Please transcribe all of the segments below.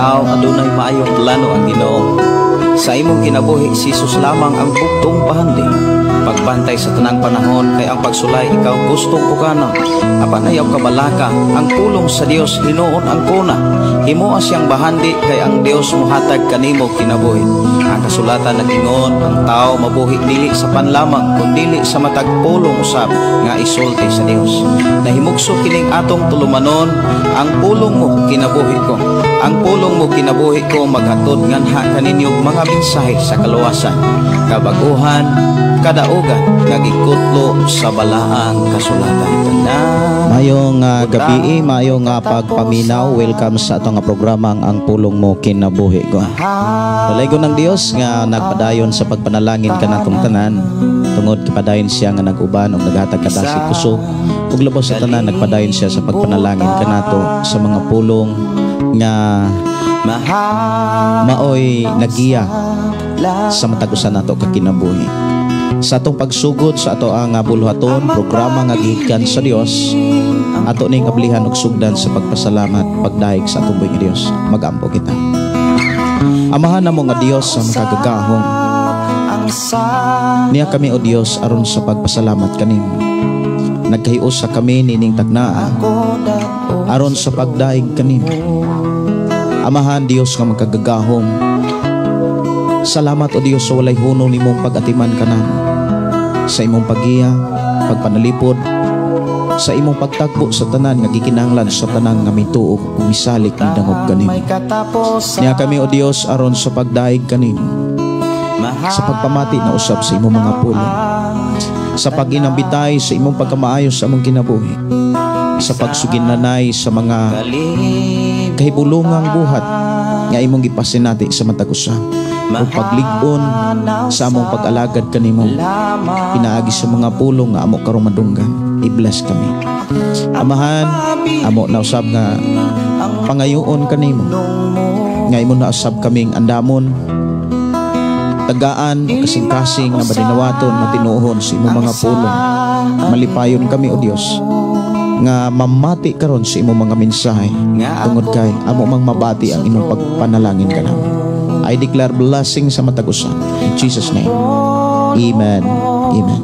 tao adunay maayong plano ang Ginoo. Sa imong kinabuhi si Jesus lamang ang bugtong pahanding. Pagbantay sa tanang panahon kay ang pagsulay ikaw gustong pukana. Apan ayaw kabalaka ang pulong sa Dios hinuon ang kuna. Himuha siyang bahandi kay ang Dios mohatag kanimo kinabuhi. Ang kasulatan nagingon ang tao mabuhi dili sa panlamang kundi sa matag pulong usab nga isulti sa Dios. Nahimugso kining atong tulumanon ang pulong mo kinabuhi ko. Ang pulong mo kinabuhi ko maghatod nganha kaninyong mga mensahe sa kaluwasan, kabaguhan, kadaugan nga gikutlo sa balaang kasulatan. Mayong gabi, mayong pagpaminaw. Welcome sa atong programa ang pulong mo kinabuhi ko. Dalaygon ng Dios nga nagpadayon sa pagpanalangin kanatong tanan. Tungod kipadayon siya nga naguban og naghatag kadasig kusog. Ug lubos sa tanan nagpadayon siya sa pagpanalangin kanato sa mga pulong nga maoy nagiya sa matagusan nato kakinabuhi. Sa atong pagsugod sa ato ang bulhaton programa nga gikan sa Dios, ato ning ablihan og sugdan sa pagpasalamat pagdaig sa atong buhing Dios. Magampo kita. Amahan namo nga Dios sa makagagahong. Niya kami o Dios aron sa pagpasalamat kanimo. Nagkahios sa kami nining tagnaa aron sa pagdaig kanimo. Amahan Dios nga makagagahong. Salamat o Dios sa walay hunong nimong pag-atiman kanamo. Sa imong pagiya, pagpanalipod, sa imong pagtagbo sa tanan nga gikinahanglan sa tanan nga mituog ug misalik ni dangog kanimo. Niya kami o Dios aron sa pagdaig kanimo. Sa pagpamati na usab sa imong mga pulong. Sa paginambitay sa imong pagkamaayos sa among kinabuhi. Sa pagsuginanay sa mga kahibulungang buhat nga imong gipasinati sa matagusan. O paglig-on sa among pag-alagad kanimo pinaagi sa mga pulong nga amo karong madunggan. I-bless kami. Amahan amo na usab nga pangayoon kanimo nga imo na usab kaming andamon tagaan kasing-kasing nga badinawaton matinuohon sa imong mga pulong. Malipayon kami o Dios nga mamati karon sa imong mga mensahe tungod kay amo mang mabati ang imong pagpanalangin kanamo. I declare blessing sa matagusan. In Jesus' name. Amen. Amen.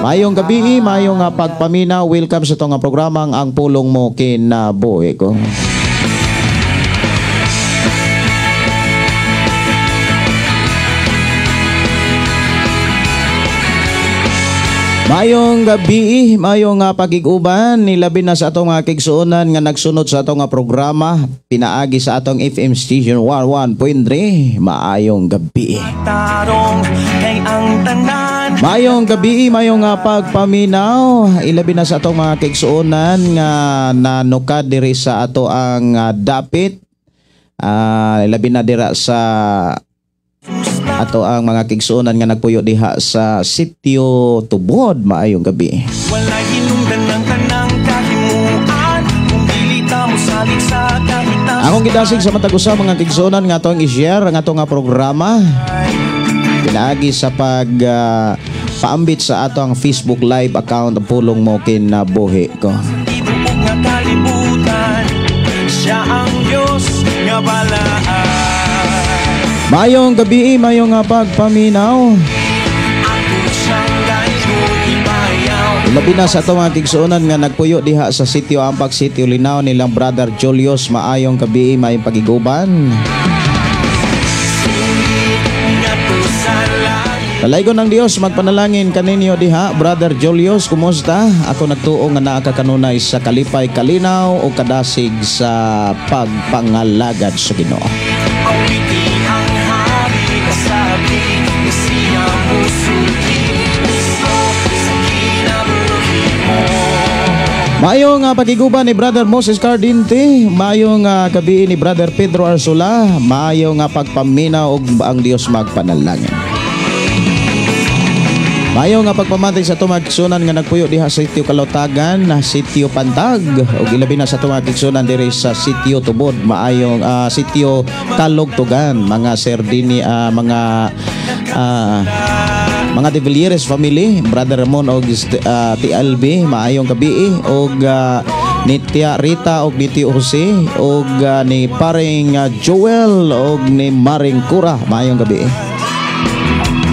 Mayong gabi, mayong pagpaminaw. Welcome sa itong programang ang pulong mo kinabuhi ko. Mayong gabi, mayong pagiguban, nilabi na sa atong kigsuonan nga nagsunod sa atong programa, pinaagi sa atong FM station 101.3. Maayong gabi. Mayong gabi, mayong pagpaminaw, ilabi na sa atong mga kigsuonan nga nanukad diri sa ato ang dapit. Ilabi na dira sa ato ang mga kigsuonan nga nagpuyo diha sa Sitio Tubod. Maayong gabi. Wala hinungdan ng kanang kahimuan kung dilita mo salig sa kahitas. Akong gidasig sa matagusa mga kigsuonan nga atong i-share ang atong programa. Pinaagi sa paambit sa ato ang Facebook live account pulong mo kinabuhi ko. Ibubog nga kalibutan siya ang Diyos nga balaan. Mayong gabi, mayong pagpaminaw. Labi na sa itong mga kigsuonan nga nagpuyo diha sa Sitio Ampak, Sitio Linao nilang Brother Julius. Maayong gabi, mayong pagiguban. Talaygon ng Dios, magpanalangin kaninyo diha. Brother Julius, kumusta? Ako nagtuo nga nakakakanunay sa kalipay, kalinaw o kadasig sa pagpangalagad sa Ginoo. Mayong pagiguban ni Brother Moses Cardinte, mayong gabi ni Brother Pedro Arsula, mayong pagpaminaw og ang Dios magpanalangin. Mayong pagpamati sa tumagsunan nga nagpuyo diha sa Sitio Kalutagan, Sitio Pantag, ug ilabi na sa tumagsunan diri sa Sitio Tubod, maayong Sitio Kalugtugan, mga Serdini, mga De Villieres family, Brother Ramon og TLB, maayong gabi og ni Tia Rita og ni Tio Jose og ni paring Joel og ni Maring Kura. Maayong gabi.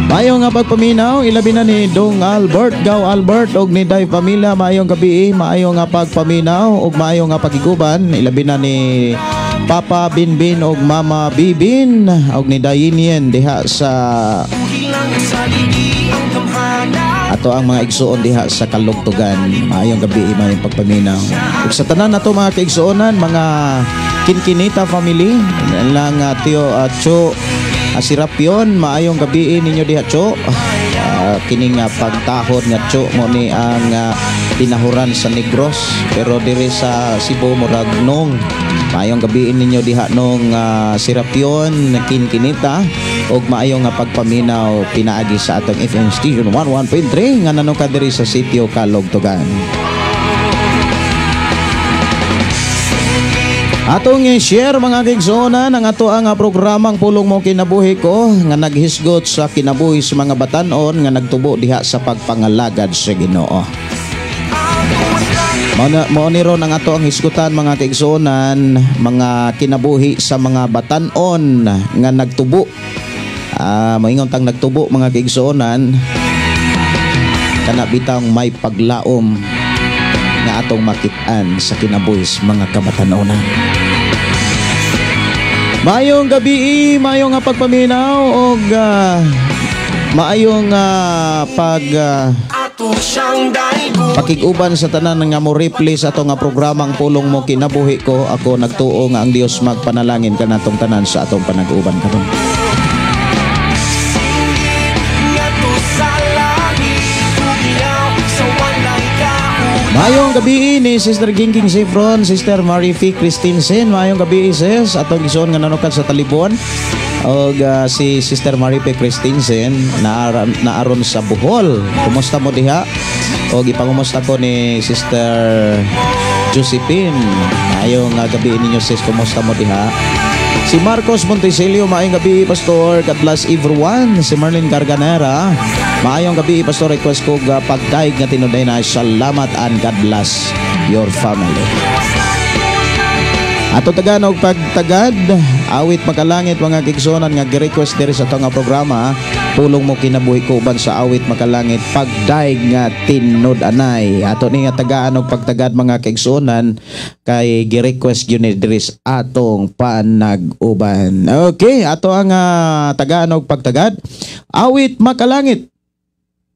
Maayong nga pagpaminaw, ilabi na ni Dong Albert, Gaw Albert og ni Day Pamilya. Maayong gabi. Maayong nga pagpaminaw og maayong nga pagiguban, ilabi na ni Papa Binbin og Mama Bibin og ni Dayinien diha sa ato ang mga igsuon diha sa Kalugtugan. Maayong gabi, maayong pagpaminaw. Ug sa tanan nato mga kaigsuonan, mga Kinkinita family, lang Tio Cho Sirapion, maayong gabi ninyo diha Cho. Kining pagtahod nga Cho mo ni ang tinahuran sa Negros, pero diri sa Cebu murag nong. Maayong gabi ninyo diha nung Sirapion, Kinkinita, og maayong nga pagpaminaw pinaagi sa atong FM station 11.3 nga nanong ka diri sa sitio Kalugtugan. Atong i-share mga kaigsuonan ang ato ang programang Pulong Mo Kinabuhi Ko nga naghisgot sa kinabuhi sa mga batan-on nga nagtubo diha sa pagpangalagad sa Ginoo. Mao ni ron ang ato ang hisgutan mga kaigsuonan, mga kinabuhi sa mga batan-on nga nagtubo. Moingon tang nagtubo mga kaigsuonan, kana bitang may paglaom nga atong makit-an sa kinabuhi sa mga kabatan-onan. Maayong gabi, maayong nga pagpaminaw og maayong pakiguban sa tanan nga mo replay sa atong programang Pulong Mo Kinabuhi Ko. Ako nagtuo nga ang Dios magpanalangin kanatong tanan sa atong panag-uban karon. Mayong gabi ni Sister Gingging Sifron, Sister Marie F. Christensen. Mayong gabi sis, atong gisuon nga nanukan sa talibon. Og si Sister Marie P. Christensen naaron sa Bohol. Kumusta mo diha? Og ipangumusta ko ni Sister Josephine. Mayong gabi ninyo sis, kumusta mo diha? Si Marcos Montesilio, maayong gabi Pastor, God bless everyone. Si Marlene Garganera, maayong gabi Pastor, request ko pagdaig nga tinuday na salamat and God bless your family. Ato tagan og pagtagad, awit makalangit mga kigsonan nga gi-request diri sa atong programa, Pulong Mo Kinabuhi Ko uban sa awit makalangit pagdaig nga tinud-anay. Ato ni nga tagaan og pagtagad mga kigsonan kay gi-request gyud ni diri sa atong panag-uban. Okay, ato ang tagaan og pagtagad, awit makalangit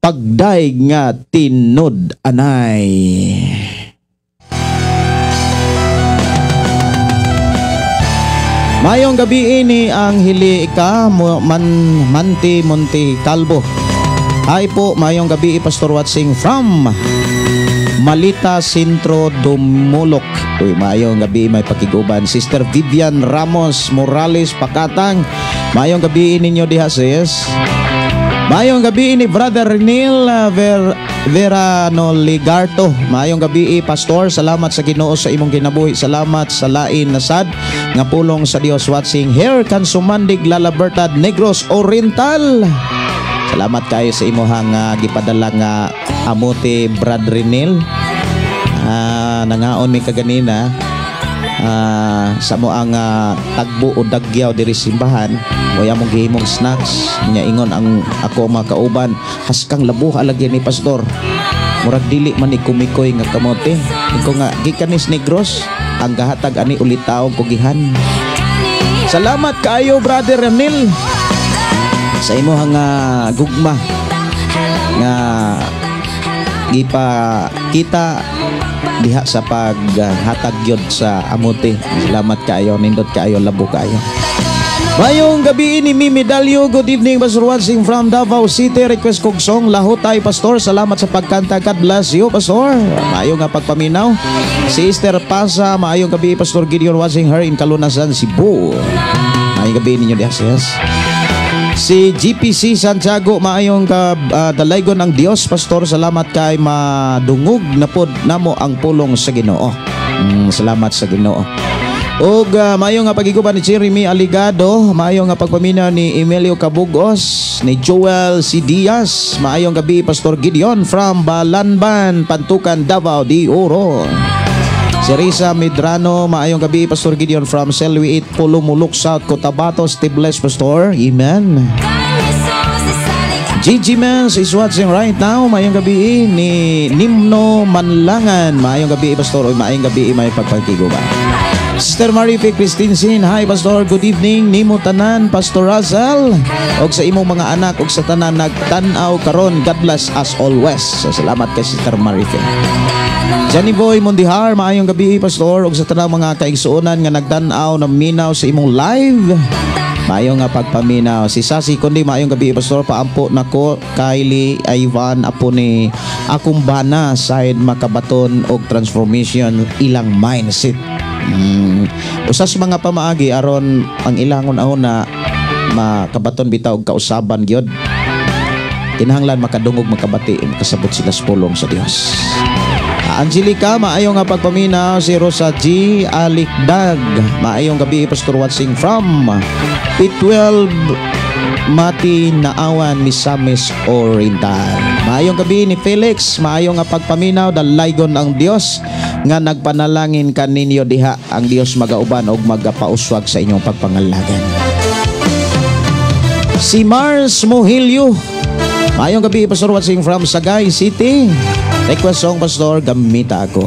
pagdaig nga tinud-anay. Mayong gabi ini ang hili ka Manti Monte Calvo. Hi po, mayong gabi Pastor Watsing from Malita Sentro Dumulok. Uy, mayong gabi may pakiguban. Sister Vivian Ramos Morales Pakatang. Mayong gabi ninyo diha sis. Mayong gabi ni Brother Renil Verano Ligarto. Mayong gabi Pastor, salamat sa Ginoo sa imong kinabuhi. Salamat sa lain na sad nga pulong sa Dios. Watching here kan Sumandig Lalabertad Negros Oriental. Salamat kayo sa imuhang gipadala nga amote Brad Renil. Nangaon mi kaganina sa mo ang tagbo o dagyaw diri simbahan. Waya mong gihimong snacks nya ingon ang ako mga kauban, haskang labuha lagi ni Pastor, murag dili man ni kumikoy nga kamote. Iko nga gikanis Negros ang gahatag ani ulitaw kugihan. Salamat kayo Brother Renil sa imuhang gugma nga gipa kita diha sa paghatag yod sa amote. Salamat kayo, nindot kayo, labo kayo. Mayong gabi ni Mimi Dalio. Good evening Pastor Watsing from Davao City. Request kong song Lahutay Pastor. Salamat sa pagkanta. God bless you Pastor. Mayong nga pagpaminaw. Si Esther Pasa. Mayong gabi Pastor Gideon Watsing her in Kalunasan, Cebu. Mayong gabi ninyo diha sis. Si GPC Santiago, maayong dalaygon ng Dios Pastor. Salamat kay madungog na pod namo ang pulong sa Ginoo. Salamat sa Ginoo. Og maayong nga pagiguban ni Jeremy Aligado, maayong nga pagpaminaw ni Emilio Cabugos, ni Joel C. Diaz. Maayong gabi Pastor Gideon from Balanban, Pantukan, Davao de Oro. Si Risa Medrano, maayong gabi, Pastor Gideon from Selwi 8, Pulumulok South, Cotabato. Stay blessed, Pastor. Amen. Gigi Mans is watching right now. Maayong gabi ni Nimno Manlangan. Maayong gabi, Pastor. O maayong gabi, may pagpagkiguban. Sister Marife Christinsin, hi Pastor, good evening. Nimo tanan, Pastor Razal. Og sa imong mga anak, og sa tanan nagtanaw karon. God bless as always. So, salamat kay Sister Marife. Johnny Boy Mundihar, maayong gabi, Pastor. Og sa tanang mga kaigsuonan nga nagtanaw na minaw sa imong live. Maayong nga pagpaminaw. Si Sasi kundi maayong gabi, Pastor. Paampo nako Kylie Ivan apo ni akong bana side makabaton og transformation ilang mindset. Usas mga pamaagi aron ang ilangon na makabaton bitaw og kausaban gyud. Kinahanglan makadungog makabati kasabot sila sa pulong sa Dios. Angelica, maayong nga pagpaminaw. Si Rosa G. Alikdag, maayong gabi, Pastor, watching from P12 Mati Naawan, Misamis Oriental. Maayong gabi ni Felix, maayong nga pagpaminaw. Dalaygon ang Dios nga nagpanalangin kaninyo diha, ang Dios magauban og magapauswag sa inyong pagpangalagan. Si Mars Mohilio, maayong gabi, Pastor, watching from Sagay City. Request song, Pastor, Gamita Ako.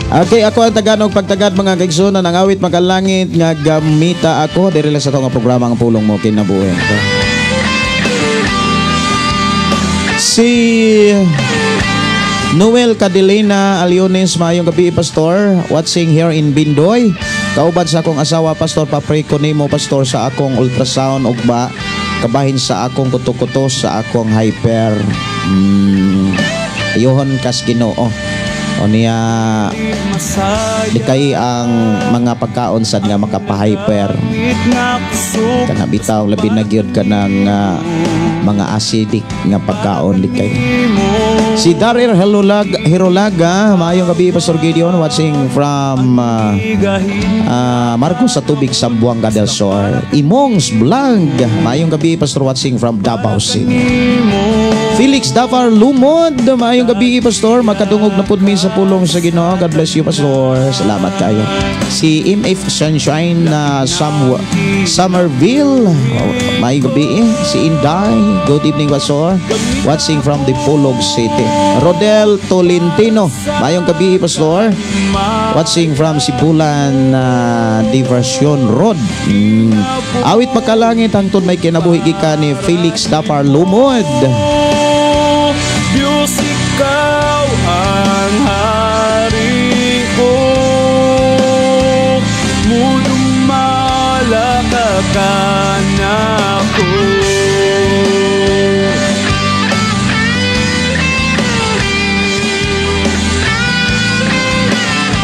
Okay, ako ang Tagalog pagtagad mga kaigsunan ang awit makalangit nga Gamita Ako. Diri lang sa ito nga programa ang pulong mo kinabuhi. Si Noel Cadelina Aliones, maayong gabi, Pastor, watching here in Bindoy. Kauban sa akong asawa, Pastor, papray ko nimo, Pastor, sa akong ultrasound ug ba kabahin sa akong kuto-kuto sa akong hyper ayohon kas Ginoo. O niya di kay ang mga pagkaon sad nga makapahyper kana bitaw labi na gyud kanang mga acidic nga pagkaon di kay. Si Daryl Hirolaga, maayong gabi, Pastor Gideon, watching from Marcos sa Tubig, Sambuanga del Sur. Imongs Vlog, maayong gabi, Pastor, watching from Davao City. Felix Davar Lumod, maayong gabi, Pastor, makadungog na pud mi sa pulong sa Ginoo. God bless you, Pastor. Salamat kayo. Si MF Sunshine Somerville, maayong gabi. Si Inday, good evening, Pastor, watching from the Pulog City. Rodel Tolentino, maayong gabi, Pastor, watching from Sibulan Diversion Road. Awit makalangit hangtod may kinabuhi gikan ni Felix Davar Lumod. Diyos, ikaw ang hari ko, mudumalakan ako.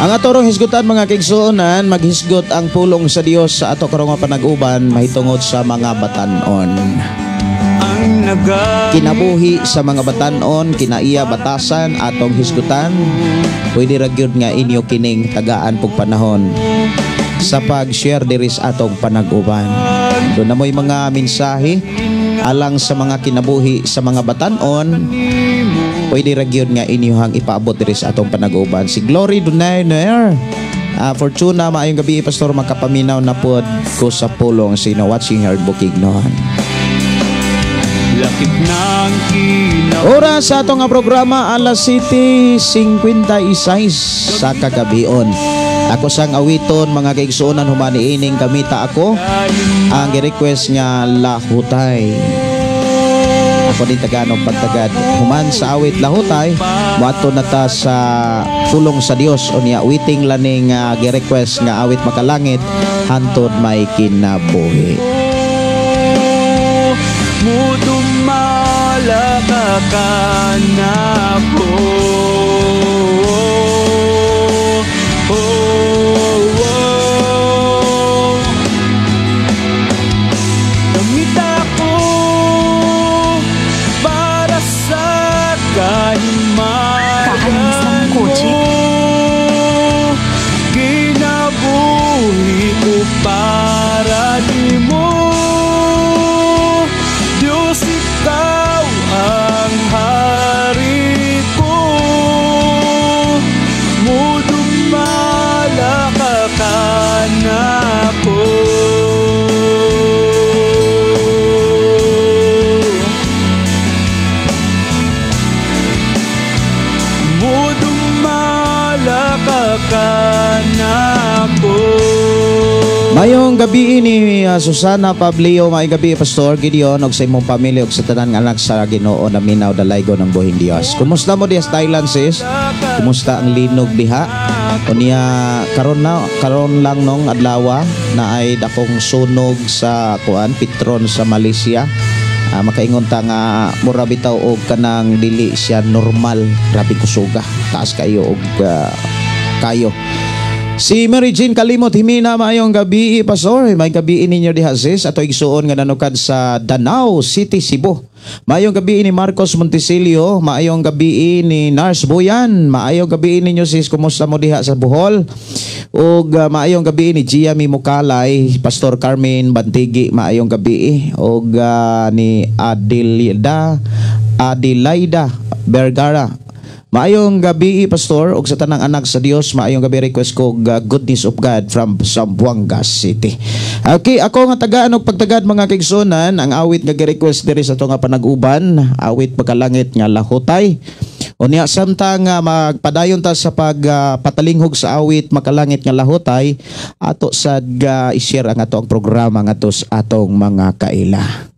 Ang atorong hisgutan mga kaigsuonan, maghisgot ang pulong sa Dios sa ato karong panag-uban mahitungod sa mga batanon. Kinabuhi sa mga batanon, kinaiya batasan atong hisgutan. Pwede ra gyud nga inyo kining tagaan pug panahon sa pag-share diri sa atong panag-uban. Doon na mo'y mga mensahe alang sa mga kinabuhi sa mga batanon. Pwede ra gyud nga inyong ipaabot diri sa atong panag-uban. Si Glory Dunayer, Fortuna, maayong gabi, Pastor, makapaminaw na pod ko sa pulong sino watching her Bukidnon. Lakip ng oras sa atong nga programa alas 7:56 sa kagabion. Ako sang awiton mga kaigsuonan humani ining Gamita Ako. Ang gi-request nga Lahutay. Ako din Tagalog pagtagad human sa awit Lahutay. Moadto na ta sa pulong sa Dios unya awiting laning gi-request nga awit makalangit hantod may kinabuhi. Mudumalakan ako. Gamita ko para sa kahimayan mo. Ginabuhi ko para di mo. Mayong gabi ni Susana Pablio, may gabi Pastor Gideon og sa imong pamilya og sa tanan nga anak sa Ginoo na minaw dalaygo ng buhing Dios. Kumusta mo diha sa Thailand sis? Kumusta ang linog diha? Unya karon lang nung adlaw na ay dakong sunog sa kuan Petron sa Malaysia. Makaingon ta nga mura bitaw og kanang dili siya normal, grabe kusuga. Taas kayo og kayo. Si Mary Jean Kalimot Himina, maayong gabi Pastor. May gabi ninyo diha sis ato igsuon nga nanukad sa Danau City, Cebu. Maayong gabi ni Marcos Montesilio, maayong gabi ni Nars Boyan, maayong gabi ninyo sis, kumusta mo diha sa Bohol? Og maayong gabi ni Gia Mimukalay, Pastor Carmen Bantigi, maayong gabi og ni Adelaida Bergara. Maayong gabi Pastor og sa tanang anak sa Dios, maayong gabi request ko Goodness of God from Zamboanga City. Okay, ako nga tagaan og pagtagad mga kaigsunan, ang awit nga gi-request diri sa to nga panag-uban, awit pagkalangit nga lahutay. Unya samtang magpadayon ta sa pagpatalinghog sa awit makalangit nga lahutay, ato sad i-share ang atong programa ngadto sa atong mga kaila.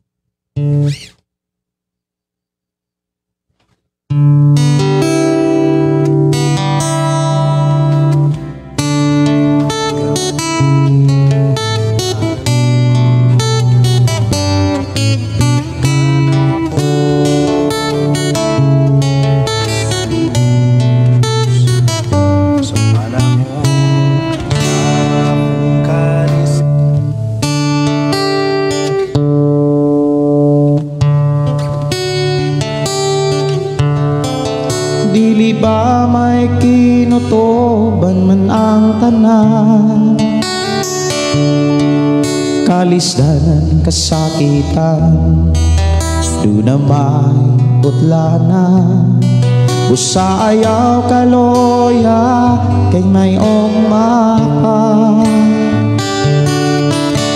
Dili ba may kinutoban man ang tanan, kalisdanan, kasakitan, doon na may putlanan. Busa ayaw kaloya kay may mapa,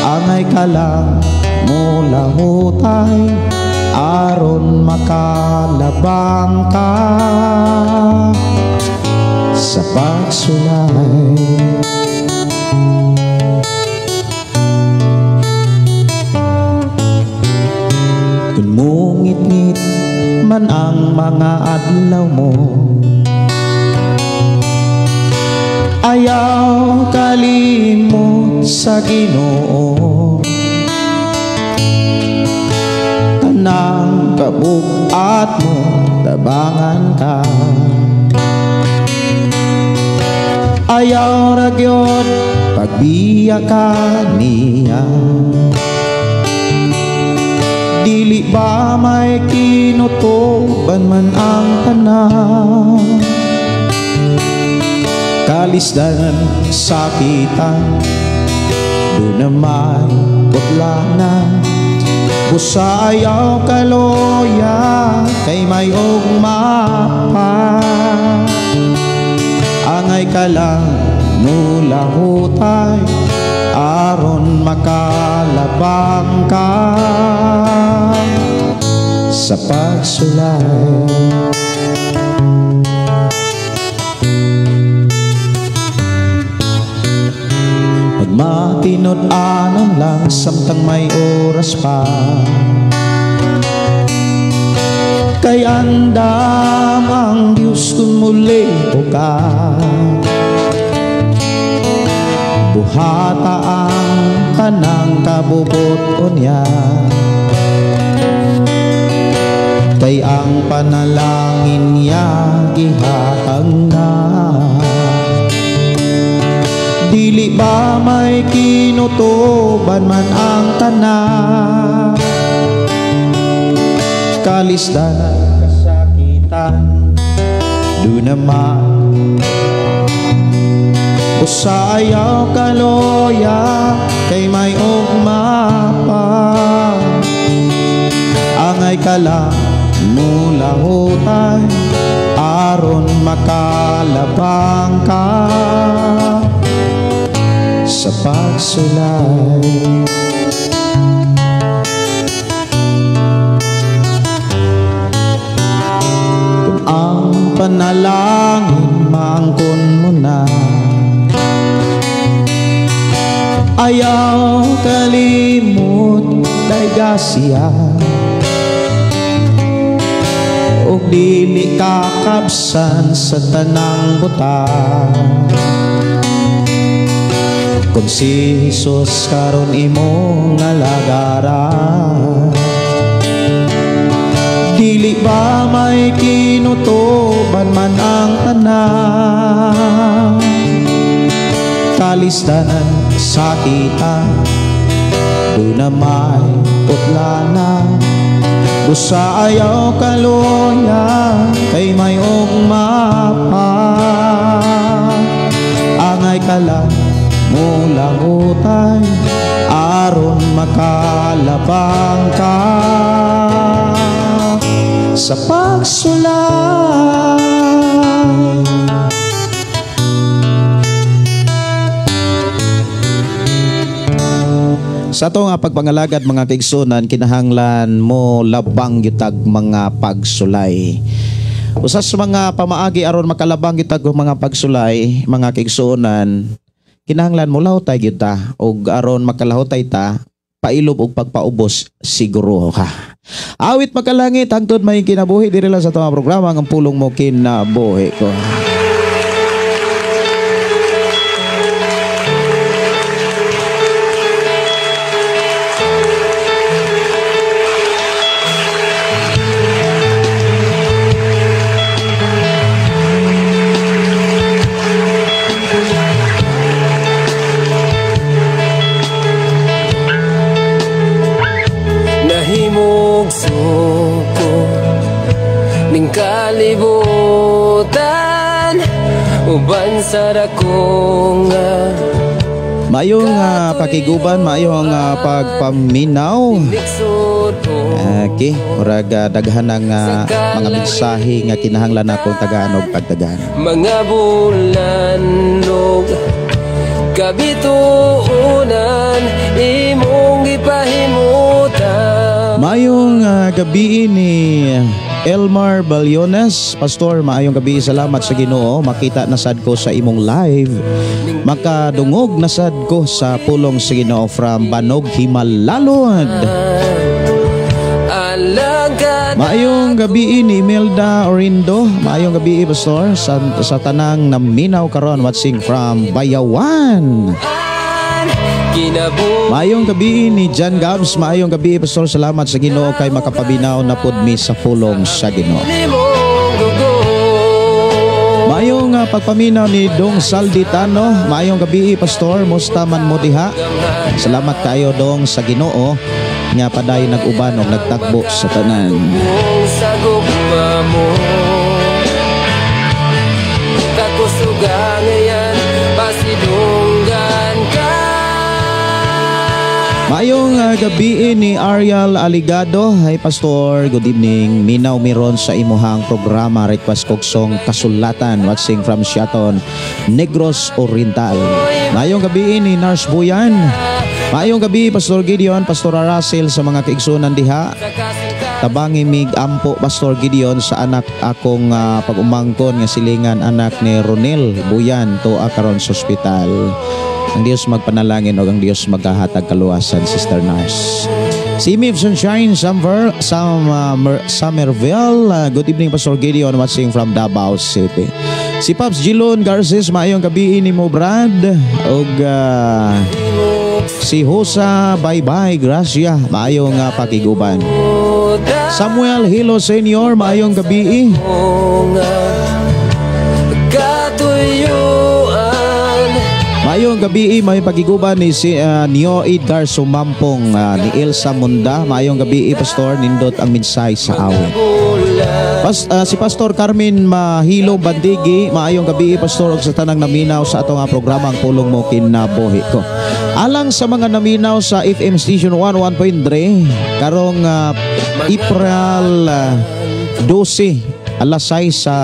angay ka lang mula hutay aron makalabang ka sa pagsulay. Kung mungit-ngit man ang mga adlaw mo, ayaw kalimot sa Ginoo. Nang kabugat mo, tabangan ka. Ayaw ragyod, pagbiya ka niya. Dili ba may kinutuban man ang tanan, kalisdanan, sakitan, doon na may putlanan. Busa ayaw kaloya kay may mapa, angay ka lang mula hutay aron makalabang ka sa pagsulay. Matinod-anon lang samtang may oras pa, kay andam ang Diyos kung muli ka. Buhata ang kanang kabubot niya, kay ang panalangin niya gihatag na. Dili ba may kinutuban man ang tanan, kalisdanan, kasakitan, doon naman. Busa ayaw kaloya kay may mapa, angay ka lang mula hutay aron makalabang ka sa pagsulay. Kung ang panalangin maangkon mo na, ayaw ayaw kalimot daygasya ug dili kakabsan sa tanang butang. Kung si Jesus karon imong nalagaran, dili ba may kinutuban man ang tanan? Kalisdanan sa kita, doon na may putlana. Busa ayaw kaluya, kay may ugmapa. Angay kalan mulang utay, aron makalabang ka sa pagsulay. Sa ato nga pagpangalagad mga kaigsunan, kinahanglan mo labang gitag mga pagsulay. Usas mga pamaagi aron makalabang gitag mga pagsulay, mga kaigsunan, kinahanglan mo lahutay kita og aron makalahutay ta, pailob og pagpaubos siguro ka. Awit makalangit hangtod may kinabuhi diri lang sa atong programa ang pulong mo kinabuhi ko. Kalibutan uban sa dakong Maayong pakiguban, maayong pagpaminaw. Okay, murag daghan ng mga mensahe nga kinahanglan akong tagaan og pagtagaan. mga bulanog kabituunan imong gipahimutan. Maayong gabi ni Elmar Balyones, Pastor, maayong gabi. Salamat sa Ginoo. Makita na sad ko sa imong live. Makadungog na sad ko sa pulong sa Ginoo from Banog, Himalalod. Maayong gabi ni Imelda Orindo. Maayong gabi, Pastor, sa tanang naminaw karon watching from Bayawan. Maayong gabi ni John Gabs. Maayong gabi, Pastor. Salamat sa Ginoo kay makapabinaw na pud mi sa pulong sa Ginoo. Maayong pagpaminaw ni Dong Salditano. Maayong gabi, Pastor. Musta man mo diha? Salamat kayo Dong sa Ginoo nga paday nag-uban og nagtakbo sa tanan. Sa gugma mo kakusugan ngayon pasidunggan ka. Maayong gabi ni Ariel Aligado. Hi Pastor, good evening. Minaw miron sa imuhang programa. Request kog song Kasulatan watching from Siaton, Negros Oriental. Maayong gabi ni Nars Buyan. Maayong gabi Pastor Gideon, Pastor Russell sa mga kaigsunan diha. Tabangi mig ampo Pastor Gideon sa anak akong pag-umangkon nga silingan anak ni Ronel Buyan to karon sa ospital. Ang Diyos magpanalangin o ang Diyos maghahatag kaluwasan, Sister Nars. Si Miv Sunshine Somerville. Good evening, Pastor Gideon, watching from Davao City. Si Pops Gilon Garces, maayong gabi ni mo, Brad. O si Hosa Bye-Bye Gracia, maayong pakiguban. Samuel Hilo Senior, maayong gabi. Maayong gabi, may pagiguban ni si Neo Edgar Sumampong, ni Elsa Munda. Maayong gabi, Pastor, nindot ang minsay sa awit. Si Pastor Carmen Mahilo Bandigi, maayong gabi, Pastor, og sa tanang naminaw sa atong programa ang pulong mo kinabuhi ko. Alang sa mga naminaw sa FM Station 101.3 karong April 12 alas 6 sa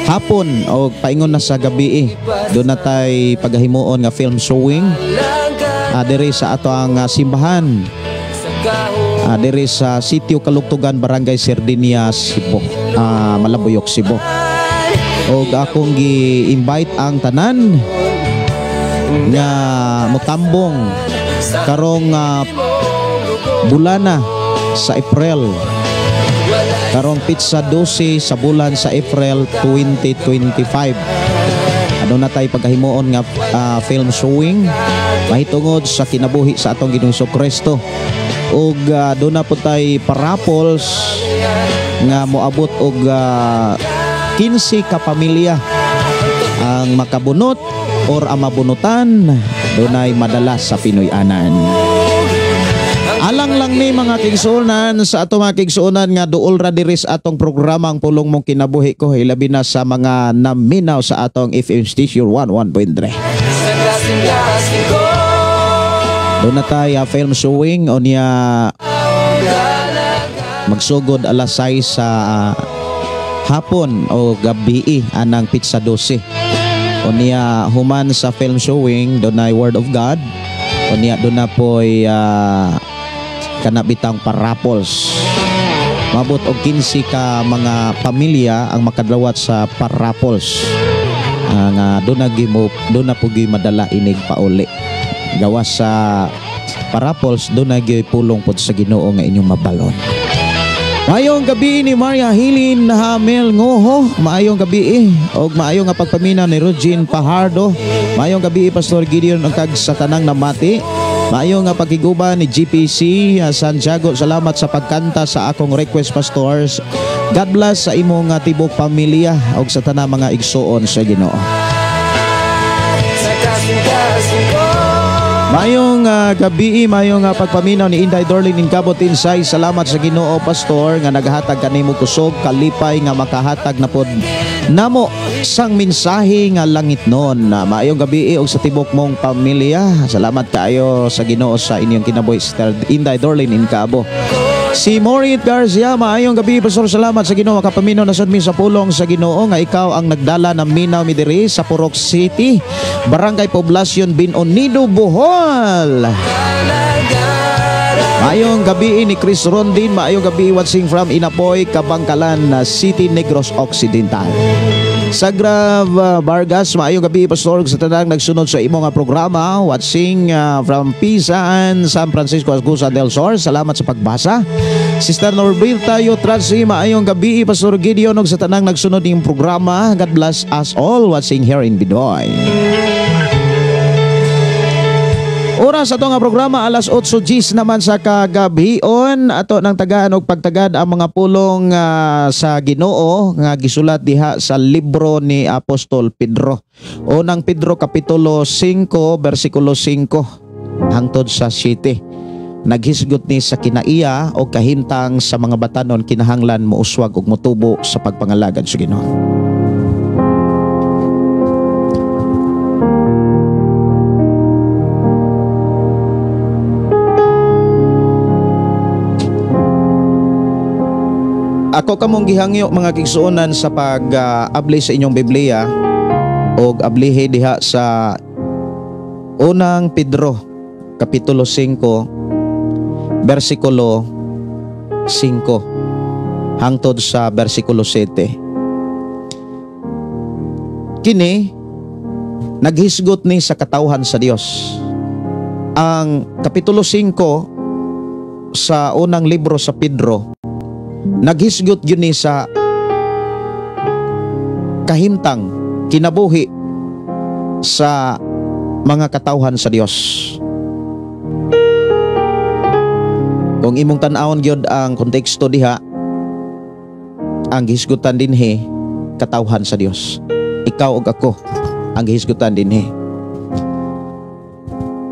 hapon o paingon na sa gabi doon na tay paghahimuon nga film showing diri sa ato ang simbahan diri sa Sitio Kalugtugan, Barangay Sardinia, Cebu, Malabuyok, Cebu. O akong gi-invite ang tanan nga motambong karong bulana sa April. Karong pizza 12 sa bulan sa April 2025. Ano na tayo pagkahimuon nga film showing mahitungod sa kinabuhi sa atong Ginoong Kristo. Og doon na po tayo parapols nga moabot og 15 ka pamilya ang makabunot or ang mabunutan. Doon ay madalas sa Pinoy-anan. Alang lang ni mga kigsuonan sa ato mga kigsuonan nga duol ra diri sa atong programang Pulong Mong Kinabuhi ko, hilabi na sa mga naminaw sa atong FM station 11.3. Doon na tayo film showing o niya magsugod alas 6 sa hapon o gabi anang pizza 12. O niya human sa film showing doon ay Word of God. O niya doon na po'y kanabitang parapols. Mabot og 15 ka mga pamilya ang makadawat sa parapols. Nga doon na po madala inig pauli. Gawas sa parapols doon na pulong pod sa Ginoo nga inyong mabalon. Maayong gabi ni Maria Hilin Hamel Ngoho. Maayong gabi og maayong nga pagpaminaw ni Regine Pahardo. Maayong gabi Pastor Gideon ang kag sa tanang namati. Maayong nga pagiguban ni GPC Santiago. Salamat sa pagkanta sa akong request pastors. God bless sa imong tibok pamilya og sa tanang mga igsuon sa Ginoo. Mayong gabi, mayong pagpaminaw ni Inday Dorlin in Cabot Insay. Salamat sa Ginoo Pastor nga naghatag kanimo kusog kalipay nga makahatag na pod namo sang mensahe nga langit noon. Mayong gabi og sa tibok mong pamilya. Salamat kaayo sa Ginoo sa inyong kinabuhi Sister Inday Dorlin in Cabo. Si Morit Garcia, maayong gabi Pastor. Salamat sa Ginoo kapaminaw na mi sa pulong sa Ginoo nga ikaw ang nagdala ng minaw mi diri sa Purok City, Barangay Poblacion, Binonido, Bohol. Maayong gabi ni Chris Rondin, maayong gabi watching from Inapoy, Kabangkalan City, Negros Occidental. Sagrav Vargas, maayong gabi Pastor sa tanang nagsunod sa imo nga programa watching from Pisan, San Francisco, Agusa del Sur. Salamat sa pagbasa. Sister Norberta Yotratsi, maayong gabi Pastor Gideon og sa tanang nagsunod ning programa. God bless us all watching here in Bidoy. Oras ato nga programa alas 8:10 naman sa kagabion. Ato nang tagaan og pagtagad ang mga pulong sa Ginoo nga gisulat diha sa libro ni Apostol Pedro. Unang Pedro kapitulo 5 bersikulo 5 hangtod sa 7. Naghisgot ni sa kinaiya o kahintang sa mga batanon kinahanglan mouswag og motubo sa pagpangalagad sa Ginoo. Ako kamong gihangyo mga kigsuonan sa pag-abli sa inyong Biblia o ablihe diha sa unang Pedro kapitulo 5 bersikulo 5 hangtod sa bersikulo 7. Kini naghisgot ni sa katawhan sa Dios. Ang kapitulo 5 sa unang libro sa Pedro naghisgot yun ni sa kahimtang kinabuhi sa mga katawhan sa Dios. Kung imong tan-awon gyud ang konteksto diha, ang gihisgutan dinhi katawhan sa Dios. Ikaw ug ako ang gihisgutan dinhi.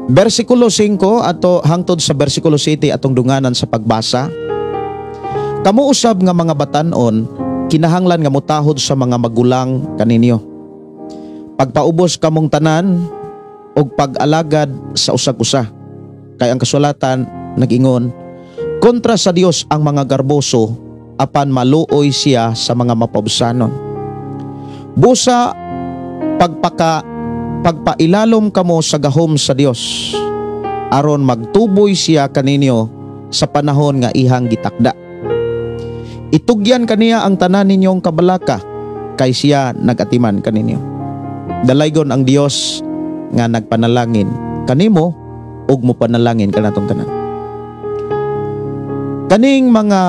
Bersikulo 5 ato hangtod sa bersikulo 7 atong dunganan sa pagbasa. Kamu usab nga mga batan-on, kinahanglan nga mutahod sa mga magulang kaninyo. Pagpaubos kamong tanan og pag-alagad sa usag-usa. Kay ang kasulatan nag-ingon, kontra sa Dios ang mga garboso apan maluoy siya sa mga mapausanon. Busa pagpailalom kamo sa gahom sa Dios aron magtuboy siya kaninyo sa panahon nga ihang gitakda. Itugyan kaniya ang tanan ninyong kabalaka kay siya nagatiman kaninyo. Dalaygon ang Dios nga nagpanalangin kanimo ug mo panalangin kanatong tanan. Kaning mga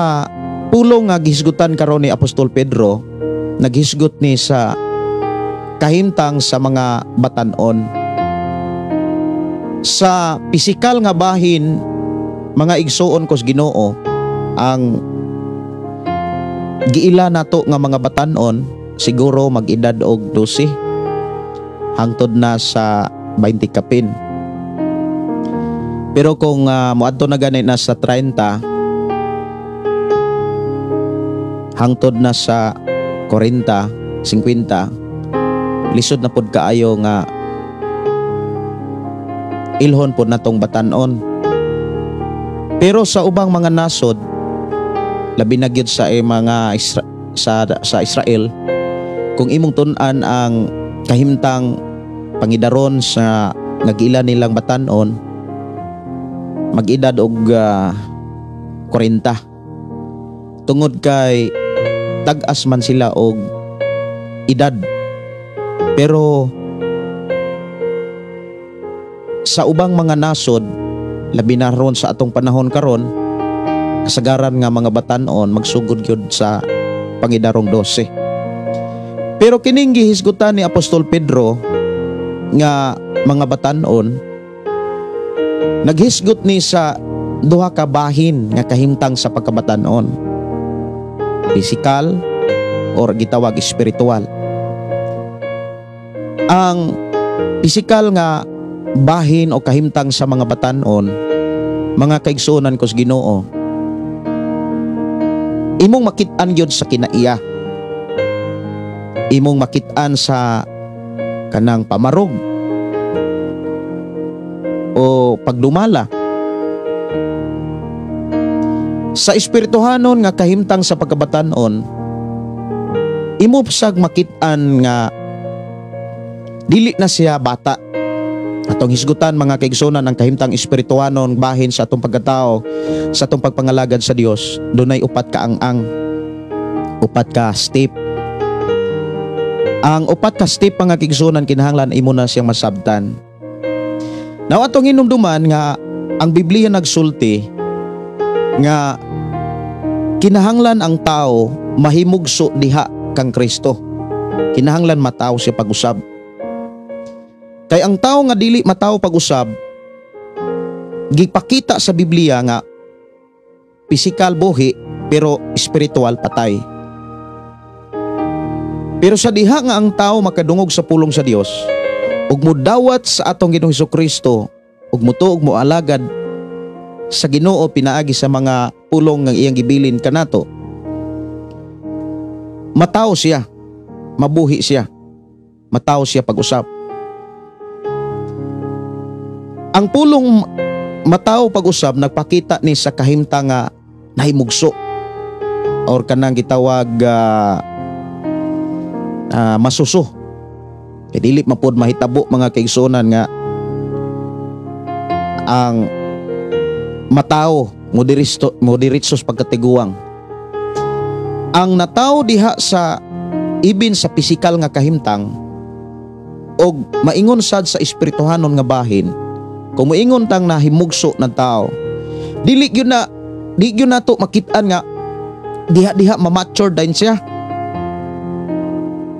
pulong nga gihisgutan karon ni Apostol Pedro, naghisgot ni sa kahimtang sa mga batan-on. Sa pisikal nga bahin, mga igsuon kos Ginoo, ang giila nato nga mga batan-on siguro mag-edad og 12 hangtod na sa 20 kapin. Pero kung moadto na gani na sa 30 hangtod na sa 40, 50, lisod na pod kaayo nga ilhon pod natong batan-on. Pero sa ubang mga nasod, labi na gyud sa mga sa Israel, kung imong tun-an ang kahimtang pangidaron sa nag-ila nilang batan-on, mag-edad og 40. Tungod kay tag-as man sila og edad. Pero sa ubang mga nasod, labi na ron sa atong panahon karon, kasagaran nga mga batan-on magsugod gyud sa pangidarong 12. Pero kining gihisgutan ni Apostol Pedro nga mga batan-on, naghisgot ni sa duha ka bahin nga kahimtang sa pagkabatan-on. Pisikal or gitawag espiritual. Ang pisikal nga bahin o kahimtang sa mga batan-on, mga kaigsuonan kos Ginoo, imong makit-an gyud sa kinaiya. Imong makit-an sa kanang pamarog o pagdumala. Sa espirituhanon nga kahimtang sa pagkabatan-on, imo psag makit-an nga dili na siya bata. Atong hisgutan mga kaigsuonan ang kahimtang espirituhanon bahin sa atong pagkatao, sa atong pagpangalagad sa Dios, dunay upat ka ang-ang, upat ka step. Ang upat ka step mga kaigsuonan kinahanglan imo na siyang masabtan. Now atong hinumduman nga ang Biblia nagsulti nga kinahanglan ang tao mahimugso diha kang Kristo. Kinahanglan mataw siya pag-usab. Kay ang tao nga dili mataw pag-usab, gipakita sa Biblia nga pisikal buhi pero espiritual patay. Pero sa diha nga ang tao makadungog sa pulong sa Dios ug modawat sa atong Ginoong Hesukristo ug motuog mo alagad sa Ginoo pinaagi sa mga pulong nga iyang gibilin kanato, mataw siya, mabuhi siya, mataw siya pag-usap. Ang pulong mataw pag-usap nagpakita ni sa kahimtang nga nahimugso or kanang gitawag masuso. Kay dili mapod mahitabo mga kaigsuonan nga ang matao moderitsos pagkatiguang. Ang natao diha sa ibin sa pisikal nga kahimtang og maingon sad sa espirituhanon nga bahin, kung moingon tang nahimugso ng tao, di gyud na to makit-an nga diha ma-mature din siya,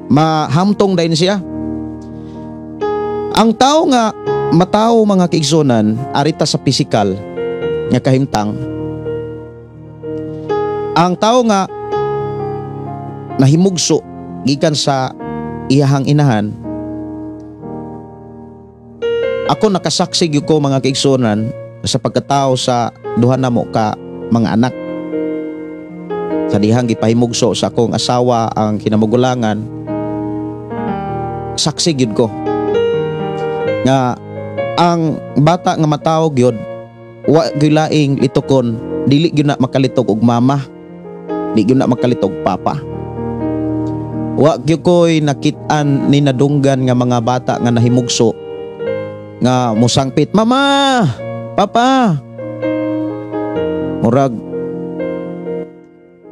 mahamtong din siya. Ang tao nga matao mga kaigsuonan arita sa pisikal nga kahimtang, ang tao nga nahimugso gikan sa iyahang inahan. Ako nakasaksi gyud ko mga kaigsuonan sa pagkatao sa duha namo ka mga anak. Sa dihang gipahimugso sa akong asawa ang kinamagulangan, saksi gyud ko nga ang bata nga matao gyud wa gilaing litukon, dili gyud na makalitog og mama, di gyud na makalitog papa. Wa gyud koy nakit-an ni nadunggan nga mga bata nga nahimugso nga musangpit, mama, papa. Murag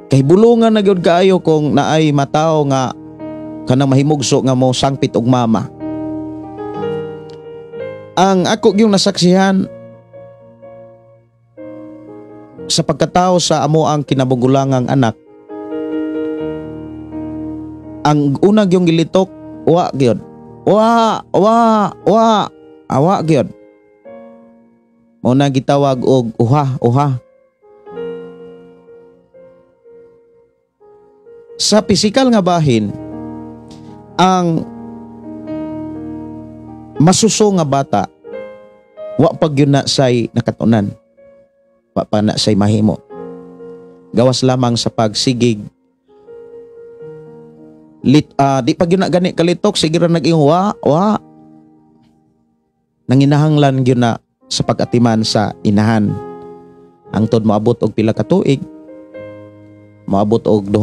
kay bulungan na gyud kaayo kung naay matao nga kanang mahimugso nga mo sangpit og mama. Ang ako yung nasaksihan sa pagkatao sa amo ang kinabugulangang anak, ang unang yung gilitok, wa gyud. Awa gyud. Mao na gitawag og uha. Sa pisikal nga bahin, ang masuso nga bata, wa pag yun na say nakatunan. Wa pa na say mahimo. Gawas lamang sa pagsigig. Di pag yun na gani kalitok, sige ra naging wa. Nanginahanglan yun na sa pag-atiman sa inahan. Ang tod moabot og pila ka tuig, moabot og 2,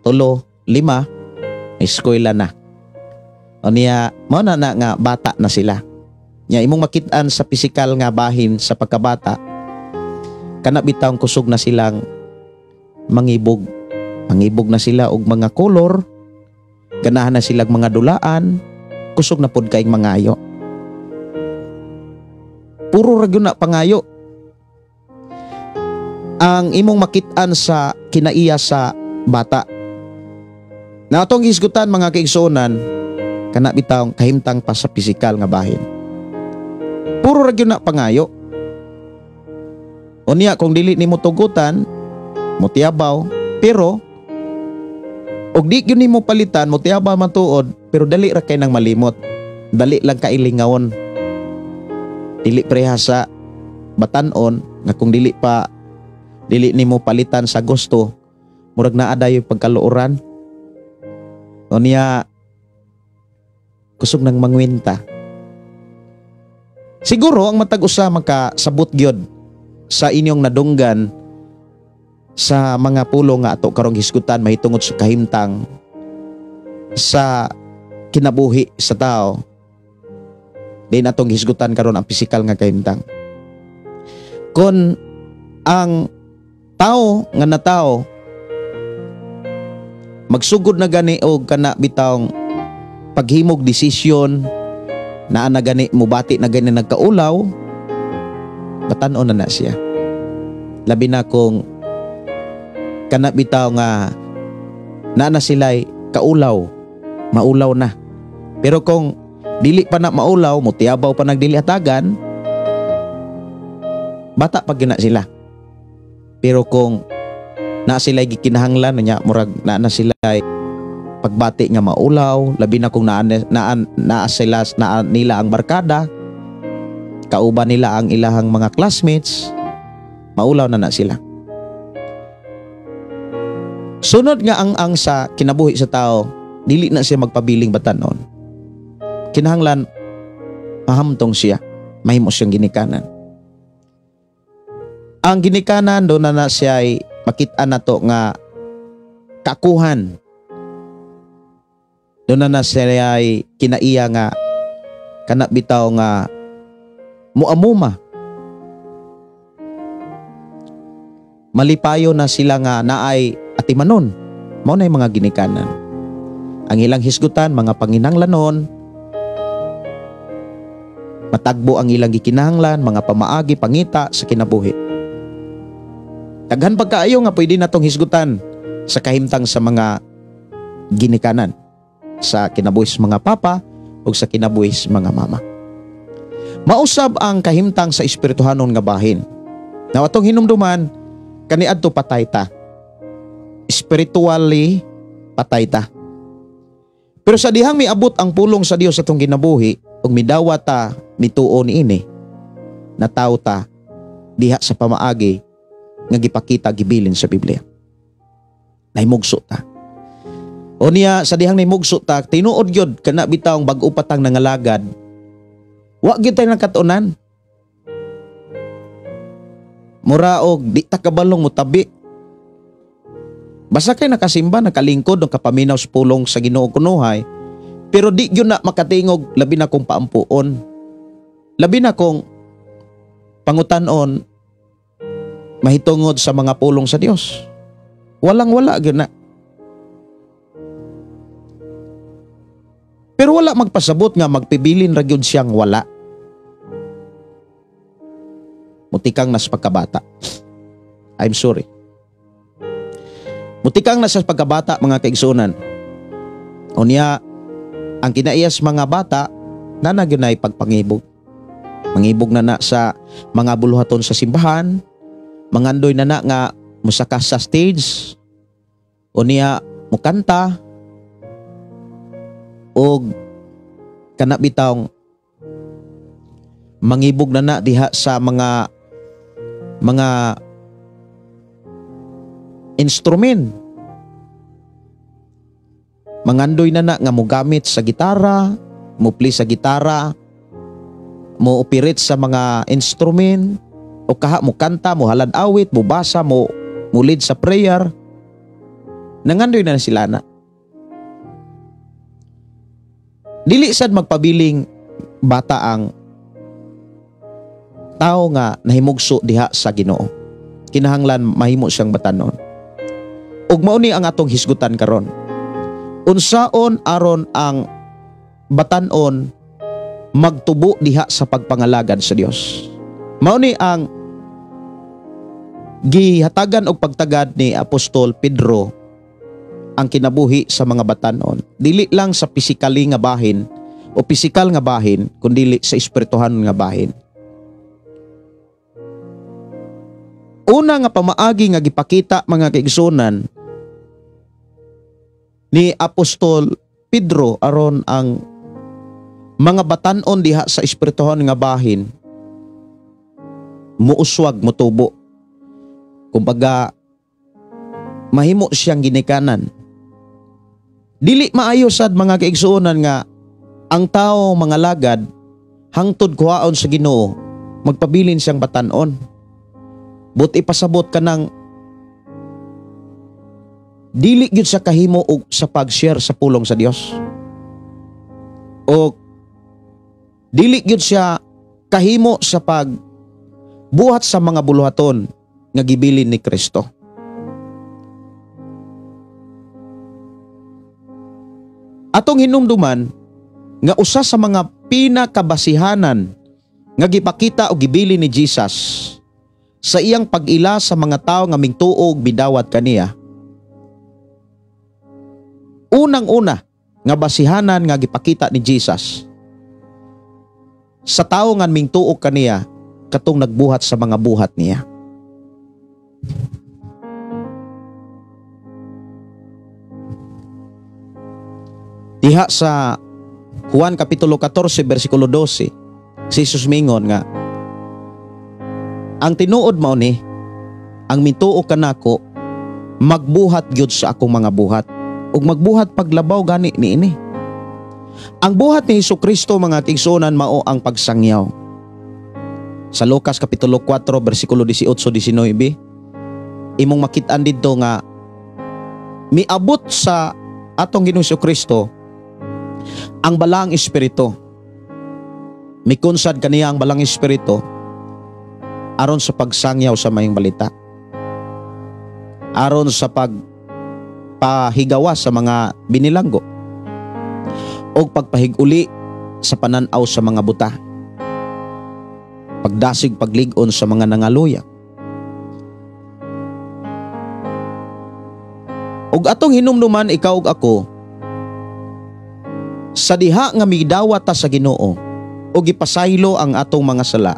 3, 5, eskwela na. O niya, mo na nga bata na sila. Nya imong makit-an sa pisikal nga bahin sa pagkabata, kana bitawng kusog na silang mangibog. Mangibog na sila og mga kolor, ganahan na silang mga dulaan, kusog na pod kaing mangayo. Puro ra gyud na pangayo. Ang imong makit-an sa kinaiya sa bata. Na atong hisgutan mga kaigsuonan, kana bitawng kahimtang pa sa pisikal nga bahin. Puro ra gyud na pangayo. Unya kung dili nimo tugutan, motiabaw, pero og di gyud nimo palitan, motiabaw man tuod, pero dali ra kay nang malimot. Dali lang kailingawon. Dili preha sa batan-on nga kung dili nimo palitan sa gusto, murag naa dayoy pagkaluoran. Unya kusog nang mangwinta. Siguro ang matag usa makasabot gyud sa inyong nadunggan sa mga pulo nga ato karong hisgutan mahitungod sa kahimtang sa kinabuhi sa tao. Di natong hisgutan karon ang pisikal nga kahimtang. Kon ang tao nga natao magsugod na gani og kana bitawng paghimog desisyon na gani mubati na gani nagkaulaw, batan-on na siya. Labi na kung kana bitaw nga na sila'y kaulaw, maulaw na. Pero kung dili pa na maulaw, mutiabaw pa nagdili atagan, bata pag na sila. Pero kung na sila'y gikinahanglan niya, murag na sila'y pagbati nga maulaw, labi na kung naa sila nila ang barkada, kauban nila ang ilahang mga classmates, maulaw na sila. Sunod nga ang sa kinabuhi sa tao, dili na siya magpabiling batanon. Kinahanglan mahamtong siya, mahimo siyang ginikanan. Ang ginikanan do na siya ay makit-an nato nga kakuhan. Do na siya ay kinaiya nga kana bitaw nga muamuma. Malipayo na sila nga naay atimanon. Mao na yung mga ginikanan. Ang ilang hisgutan, mga panginahanglanon, matagbo ang ilang gikinahanglan, mga pamaagi, pangita sa kinabuhi. Daghan pagkaayo nga pwede natong hisgutan sa kahimtang sa mga ginikanan, sa kinabuhis mga papa o sa kinabuhis mga mama. Mausab ang kahimtang sa espirituhanon nga bahin. Na atong hinumduman, kaniadto patay ta. Spiritually patay ta. Pero sa dihang miabot ang pulong sa Dios sa atong ginabuhi, ug midawa ta nituo niini, nataw ta diha sa pamaagi nga gipakita gibilin sa Biblia. Nahimugso ta. O niya sa dihang nahimugso ta, tinuod gyud kana bitawng bag-o patang nangalagad, wa gyud tay nakatunan. Mura og di ta kabalong mutabi. Basta kay nakasimba, nakalingkod, ng kapaminaw sa pulong sa Ginoo kunuhay, pero di yun na makatingog, labi na kong paampuon. Labi na kong pangutanon, mahitungod sa mga pulong sa Dios. Walang-wala yun na. Pero wala magpasabot nga magpibilin ra gyud siyang wala. mutikang na sa pagkabata. I'm sorry. Mutikang na sa pagkabata, mga kaigsunan. Unya, ang kinaiyas mga bata, na nagyunay pagpangibog. Mangibog na sa mga buluhaton sa simbahan, mangandoy na nga musakas sa stage, unya mukanta, o kanabitang mangibog na diha sa mga instrument. Mangandoy na nga mogamit sa gitara, mupli sa gitara, mo operate sa mga instrument, o kaha mo kanta, mo halad awit, mo basa, mo lead sa prayer. Nangandoy na sila na. Dili sad magpabiling bata ang tao nga nahimugso diha sa Ginoo. Kinahanglan mahimo siyang batanon. Ug mao ni ang atong hisgutan karon. Unsaon aron ang batanon magtubo diha sa pagpangalagad sa Dios? Mao ni ang gihatagan og pagtagad ni Apostol Pedro ang kinabuhi sa mga batanon. Dili lang sa pisikali nga bahin o pisikal nga bahin, kundi sa espirituhan nga bahin. Una nga pamaagi nga gipakita, mga kaigsunan, ni Apostol Pedro aron ang mga batanon diha sa espirituhan nga bahin muuswag, mutubo. Kumbaga mahimo siyang ginikanan. Dili maayo sad, mga kaigsuonan, nga ang tao mga lagad hangtod kuhaon sa Ginoo magpabilin siyang batanon. But ipasabot ka ng dili gyud sa kahimo og sa pag-share sa pulong sa Dios. O dili gyud siya kahimo sa pagbuhat sa mga buluhaton nga gibilin ni Kristo. Atong hinumduman nga usa sa mga pinakabasihanan nga gipakita o gibilin ni Jesus sa iyang pag-ila sa mga tao nga mingtuog bidawat kaniya. Unang-una nga basihanan nga gipakita ni Jesus sa tao nga mingtuog kaniya katong nagbuhat sa mga buhat niya. Diha sa Juan Kapitulo 14, versikulo 12, si Jesus mingon nga, ang tinuod mao ni, ang mituog kanako, magbuhat gyud sa akong mga buhat, ug magbuhat paglabaw gani niini. Ang buhat ni Hesukristo, mga tigsunan, mao ang pagsangyaw. Sa Lucas Kapitulo 4, versikulo 18-19, imong makit-an didto nga miabot sa atong Ginoong Hesukristo ang balang espiritu. Mikunsad kaniya ang balang espiritu aron sa pagsangyaw sa mayong balita, aron sa pagpahigawa sa mga binilanggo, o pagpahiguli sa pananaw sa mga buta, pagdasig paglig-on sa mga nangaluya. Og atong hinumduman ikaw ug ako, sa diha nga migdawat ta sa Ginoo o gipasaylo ang atong mga sala,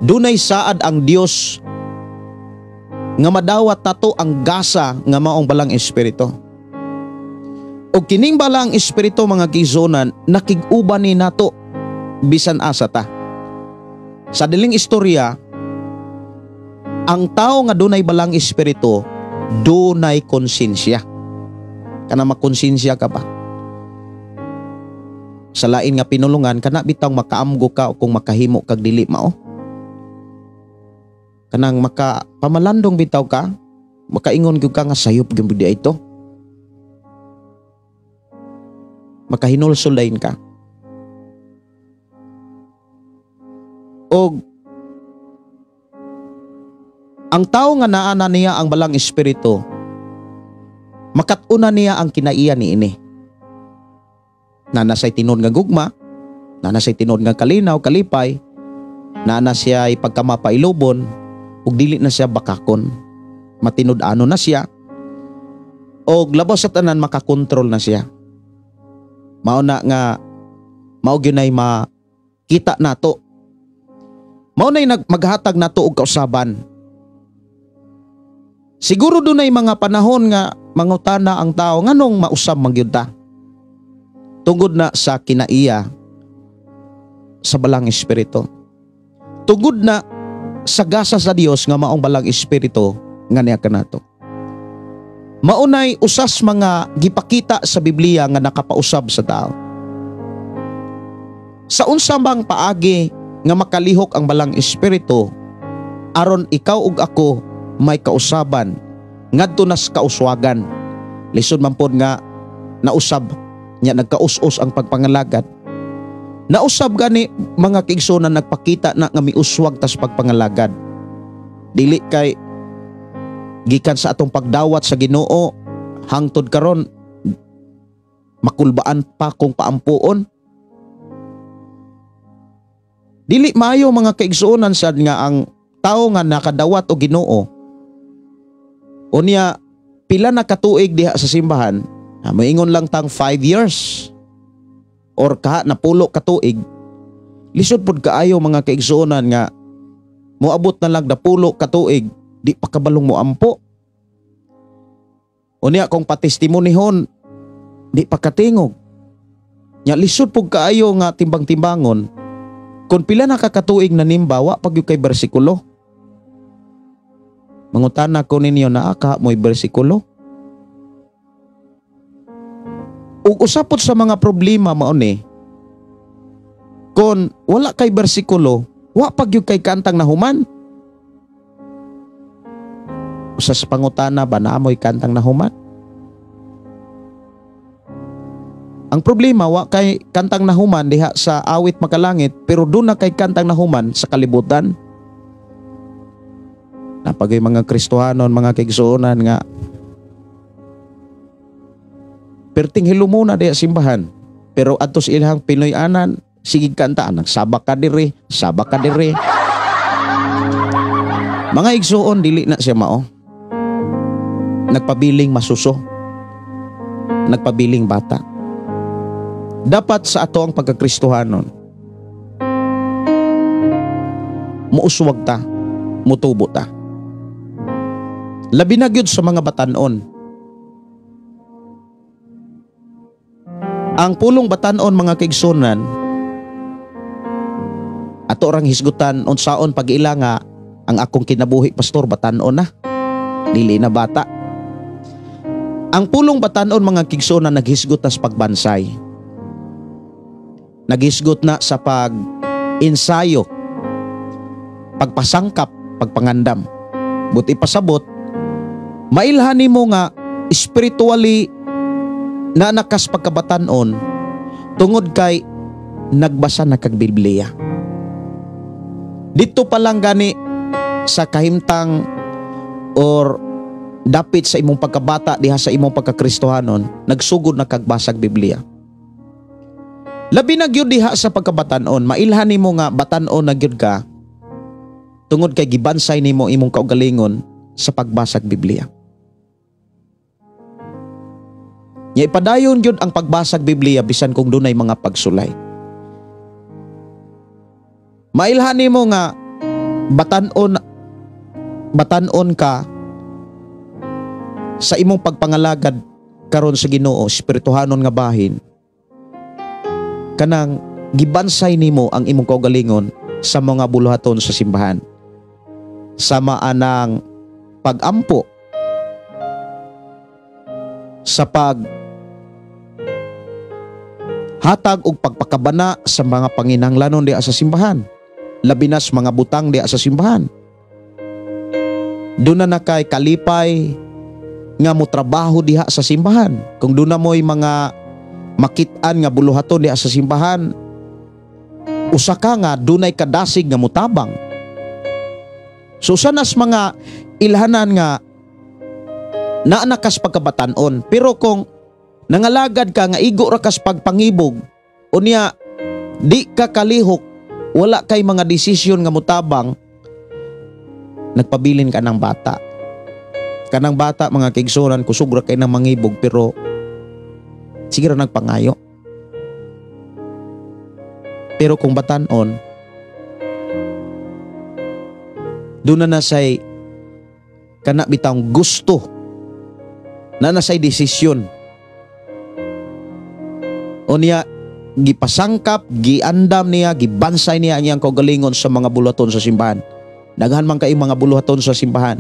dunay saad ang Dios nga madawat tato ang gasa nga maong balang espiritu. O kining balang espiritu, mga kizonan, nakig-uban ni nato bisan asa ta. Sa diling istorya, ang tao nga dunay balang espiritu dunay konsensya. Kana makonsensya ka pa. Sa lain nga pinulungan, kana bitang makaamgo ka o kung makahimo kag dili mao. Kanang pamalandong bitaw ka, makaingon gyud ka nga sayop gyud di ito. Makahinulsulain ka. Og ang tao nga naana niya ang balang espiritu, makatuna niya ang kinaiya niini. Nanasay tinud nga gugma, nanasay tinud nga kalinaw, kalipay, na siya ay pagkamapailubon ug dili na siya bakakon. Matinud-ano na siya og labas sa tanan makakontrol na siya. Mao na nga mao gyunay makita nato. Mao nay maghatag nato og kausaban. Siguro dunay mga panahon nga mangutana ang tao nganong mausab man gyud ta. Tungod na sa kinaiya sa balang espiritu. Tungod na sa gasa sa Dios nga maong balang espiritu nga niya kanato. Maunay usas mga gipakita sa Biblia nga nakapausab sa tao. Sa unsa bang paagi nga makalihok ang balang espiritu aron ikaw ug ako may kausaban ngadto nas kauswagan. Lisod man pod nga nausab nya nagkaus-us ang pagpangalagad. Nausab gani mga kaigsunan nagpakita na nga miuswag tas pagpangalagad. Dili kay gikan sa atong pagdawat sa Ginoo hangtod karon makulbaan pa kung paampuon. Dili maayo mga kaigsuonan sad nga ang tao nga nakadawat og Ginoo unya pila na katuig diha sa simbahan, moingon lang tang 5 years or kaha na pulo katuig, lisod pod kaayo mga kaigsuonan nga moabot na lang na pulo katuig di pa kabalong mo ampo. Unya kung patestimonihon di pa katingog. Nya lisod pod kaayo nga timbang-timbangon kung pila na kakatuig na nimba wa pag kay bersikulo. Mangutana ko ninyo na aka mo'y bersikulo. Ug usapot sa mga problema mao ni kung wala kay bersikulo wa pag kay kantang nahuman. Usa sa pangutana ba na amoy kantang nahuman? Ang problema wa kay kantang nahuman diha sa awit makalangit pero doon na kay kantang nahuman sa kalibutan. Napagay mga Kristohanon, mga kaigsuonan nga perting hilo muna diha simbahan pero adtos ilahang Pinoy-anan sige kantaan nagsabak ka diri, sabak ka diri. Mga igsuon dili na siya mao. Nagpabiling masuso. Nagpabiling bata. Dapat sa ato ang pagkakristohanon muuswag ta, mutubo ta. Labi na gyud sa mga batanon. Ang pulong batanon mga kaigsunan ato rang hisgutan unsaon pag-ila nga ang akong kinabuhi pastor batanon na dili na bata. Ang pulong batanon mga kaigsunan naghisgot na sa pagbansay. Naghisgot na sa pag-ensayo, pagpasangkap, pagpangandam. Buti pasabot, mailhani mo nga spiritually na nakas pagkabatanon tungod kay nagbasa na kag Biblia. Dito pa lang gani sa kahimtang or dapit sa imong pagkabata diha sa imong pagkakristohanon nagsugod na kagbasag Biblia. Labi na gyud diha sa pagkabatanon mailhan nimo nga batanon na gyud ka tungod kay gibansay nimo imong kaugalingon sa pagbasag Biblia. Nya ipadayon gyud ang pagbasag Biblia bisan kung dunay mga pagsulay. Mailhan nimo nga batanon ka sa imong pagpangalagad karon sa Ginoo, espirituhanon nga bahin. Kanang gibansay nimo ang imong kaugalingon sa mga buluhaton sa simbahan. Sama anang pagampo sa hatag og pagpakabana sa mga panginahanglanon diha sa simbahan. Labi na sa mga butang diha sa simbahan. Doon na kay kalipay nga mo trabaho diha sa simbahan. Kung doon na mo'y mga makit-an nga buluhaton diha sa simbahan, usa ka nga dunay kadasig nga mutabang. So sanas mga ilhanan nga naanakas pagkabatanon, pero kung nangalagad ka nga igo ra kas pagpangibog unya di ka kalihok wala kay mga desisyon nga mutabang, nagpabilin ka ng bata. Kanang bata, mga kaigsunan, kusugra kay ng mangibog, pero sige ra nagpangayo. Pero kung batanon, doon na nasay kana bitang gusto, na nasay desisyon. O niya, gipasangkap, giandam niya, gibansay niya ang iyang kaugalingon sa mga buluhaton sa simbahan. Daghan man kay mga buluhaton sa simbahan.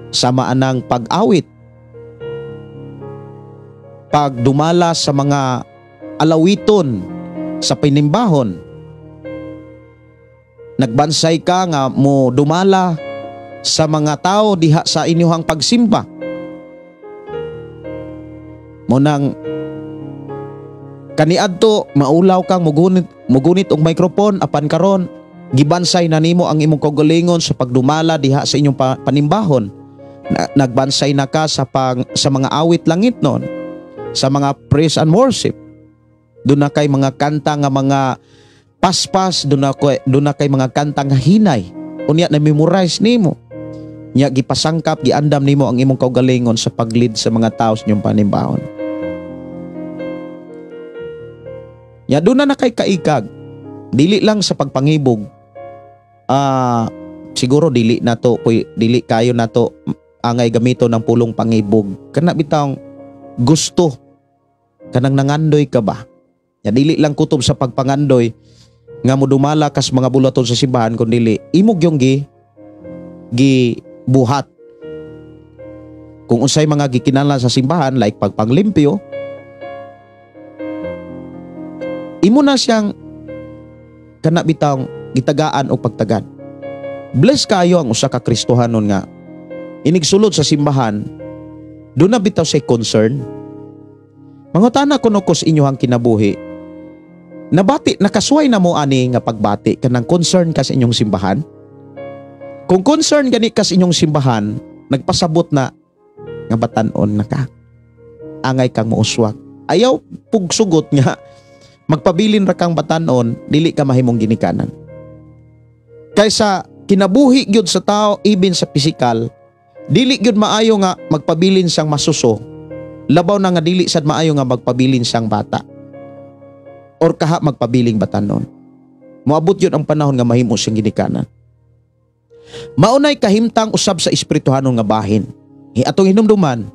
Sama anang pag-awit, pagdumala sa mga alawiton sa pinimbahon. Nagbansay ka nga mo dumala sa mga tao diha sa inyong pagsimba. Mo nang kaniadto maulaw kang mugunit og microphone, apan karon gibansay na nimo ang imong kaugalingon sa pagdumala diha sa inyong panimbahon. Nagbansay na ka sa mga awit langit nun, sa mga praise and worship. Doon na kay mga kanta nga mga paspas, doon na kay mga kanta nga hinay. Unya na memorize nimo. Nya gipasangkap, giandam nimo ang imong kaugalingon sa paglid sa mga tao sa inyong panimbahon. Nya doon na kay kaikag. Dili lang sa pagpangibog. Siguro dili kayo na to angay gamito ng pulong pangibog. Kana bitang gusto kanang nangandoy ka ba? Ya dili lang kutob sa pagpangandoy nga mo dumala kas mga bulaton sa simbahan, kundi imog yung buhat. Kung unsay mga gikinahanglan sa simbahan like pagpanglimpyo, imo na siyang kana bitang gitagaan o pagtagan. Bless kayo ang usa ka Kristohanon nga inigsulod sa simbahan, doon na bitaw say concern. Mangutana kuno ko sa inyong kinabuhi, nabati, nakasway na mo ani nga pagbati kanang concern ka sa inyong simbahan? Kung concern gani ka sa inyong simbahan, nagpasabot na nga batanon na ka. Angay kang muuswag. Ayaw pugsugot nga magpabilin ra kang batanon, dili ka mahimong ginikanan. Kaysa kinabuhi gyud sa tao, even sa pisikal, dili gyud maayo nga magpabilin sang masuso, labaw na nga dili sad maayo nga magpabilin sang bata or kaha magpabiling batanon. Moabot yun ang panahon nga mahimo siyang ginikanan. Maunay kahimtang usab sa espirituhanon nga bahin. Atong hinumduman,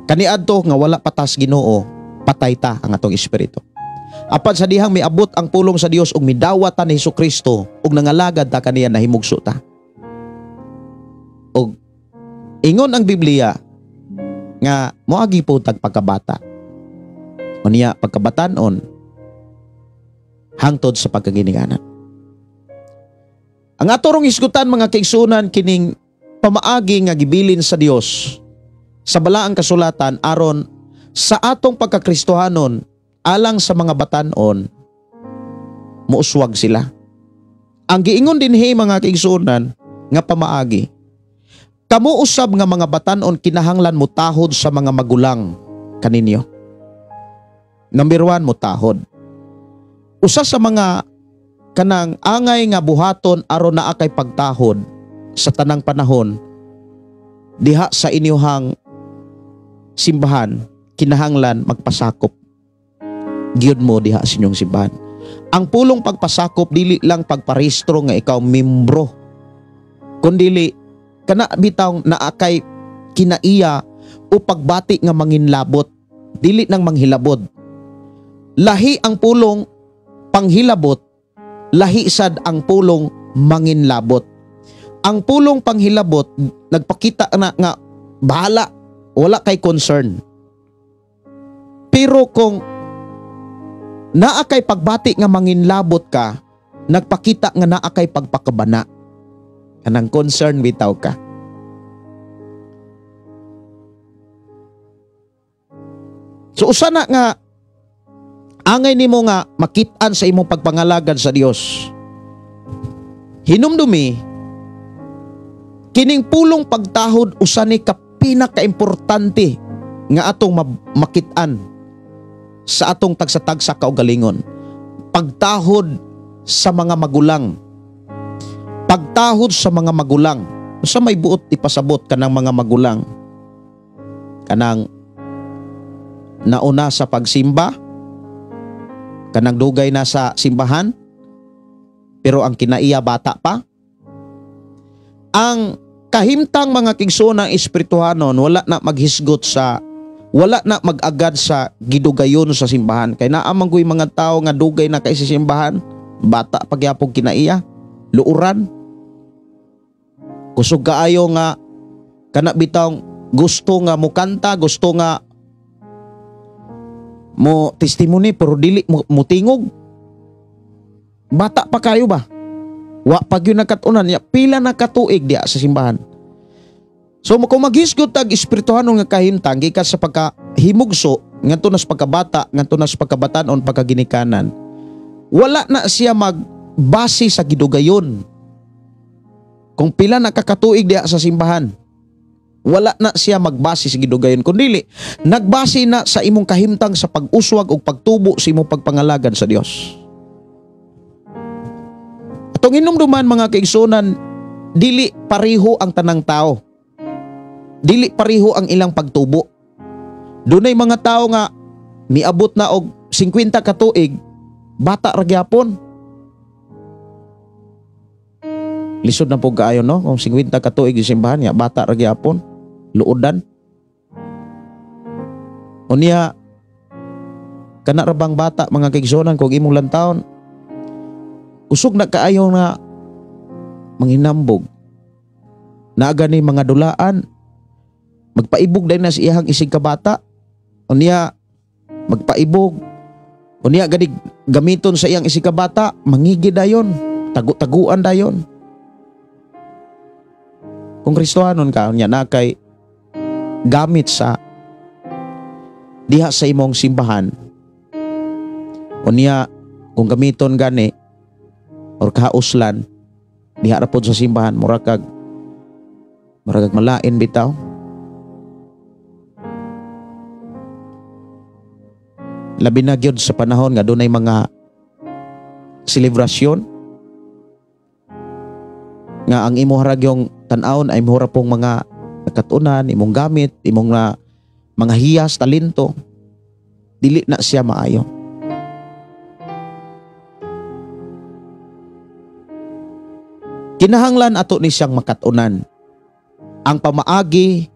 kaniadto nga wala patas Ginoo, patay ta ang atong espiritu. Apan sa dihang miabot ang pulong sa Dios ug midawat ta ni Hesukristo ug nangalagad ta kaniya nahimugso ta. Og ingon ang Biblia nga moagi po tag pagkabata. Unya pagkabatanon hangtod sa pagkaginikanan. Ang atorong isgutan mga kaigsunan kining pamaagi nga gibilin sa Dios sa balaang kasulatan aron sa atong pagkakristohanon alang sa mga batanon muuswag sila. Ang giingon dinhi mga kaigsunan nga pamaagi, kamo usab nga mga batanon kinahanglan mutahod sa mga magulang kaninyo. Number 1, mutahod. Usa sa mga kanang angay nga buhaton aron naa kay pagtahod sa tanang panahon diha sa inyong simbahan, kinahanglan magpasakop gyud mo diha sa inyong simbahan. Ang pulong pagpasakop dili lang pagparehistro nga ikaw membro, kundi kana bitaw naa kay kinaiya o pagbati nga manginlabot, dili nang manghilabod. Lahi ang pulong panghilabot, lahi sad ang pulong manginlabot. Ang pulong panghilabot nagpakita na nga bahala, wala kay concern. Pero kung naa kay pagbati nga manginlabot ka, nagpakita nga naa kay pagpakabana, kanang concern bitaw ka. So usa na nga angay nimo nga makit-an sa imong pagpangalagad sa Dios. Hinumdumi kining pulong pagtahod usa ni ka pinakaimportante nga atong makit-an sa atong tagsa-tagsa kaugalingon. Pagtahod sa mga magulang. Pagtahod sa mga magulang. Sa may buot ipasabot kanang mga magulang. Kanang nauna sa pagsimba, kanang dugay na sa simbahan, pero ang kinaiya bata pa. Ang kahimtang mga kigsunang espirituhanon wala na maghisgot sa, wala na mag-agad sa gidugayon sa simbahan. Kay naamang ko'y mga tao nga dugay na kay sa simbahan, bata pagyapong kinaiya, luuran. Kusog kaayo nga kana bitang gusto nga mo kanta, gusto nga mo testimony pero dili mo tingog. Bata pa kayo ba? Wa pag yun nakatunan niya, pila na katuig diya sa simbahan. So kung maghisgot tag espirituhanon nga kahimtang gikan sa pagkahimugso ngadto na sa pagkabata, ngadto na sa pagkabatanon, pagkaginikanan, wala na siya magbase sa gidugayon. Kung pila na kakatuig diya sa simbahan, wala na siya magbase sa gidugayon, kundi nagbase na sa imong kahimtang sa pag-uswag o pagtubo sa imong pagpangalagad sa Dios. Atong hinumduman mga kaigsunan, dili pareho ang tanang tao. Dili pareho ang ilang pagtubo. Dunay mga tao nga miabot na og 50 ka tuig, bata ra gyapon. Lisod na po kaayo, no? Kung 50 ka tuig sa simbahan niya, bata ra gyapon, luodan. Unya kana ra bang bata mga kaigsunan kung imong lantawon, usog na kaayo nga manghinambog. Naaga ni mga dulaan, magpaibog dahil na sa iyang isig kabata. Unya magpaibog. Unya gani gamiton sa iyang isig kabata, mangigi dayon, tagu-taguan dayon. Kung Kristohanon ka, unya na kay gamit sa diha sa imong simbahan. Unya kung gamiton gani or kauslan diha ra pod sa simbahan, murag malain bitaw. Labi na gyud sa panahon nga dunay mga selebrasyon nga ang imo haragyong tan-awon ay mohara pong mga nakatunan, imong gamit, imong mga hiyas, talento, dili na siya maayo. Kinahanglan ato ni siyang makatunan ang pamaagi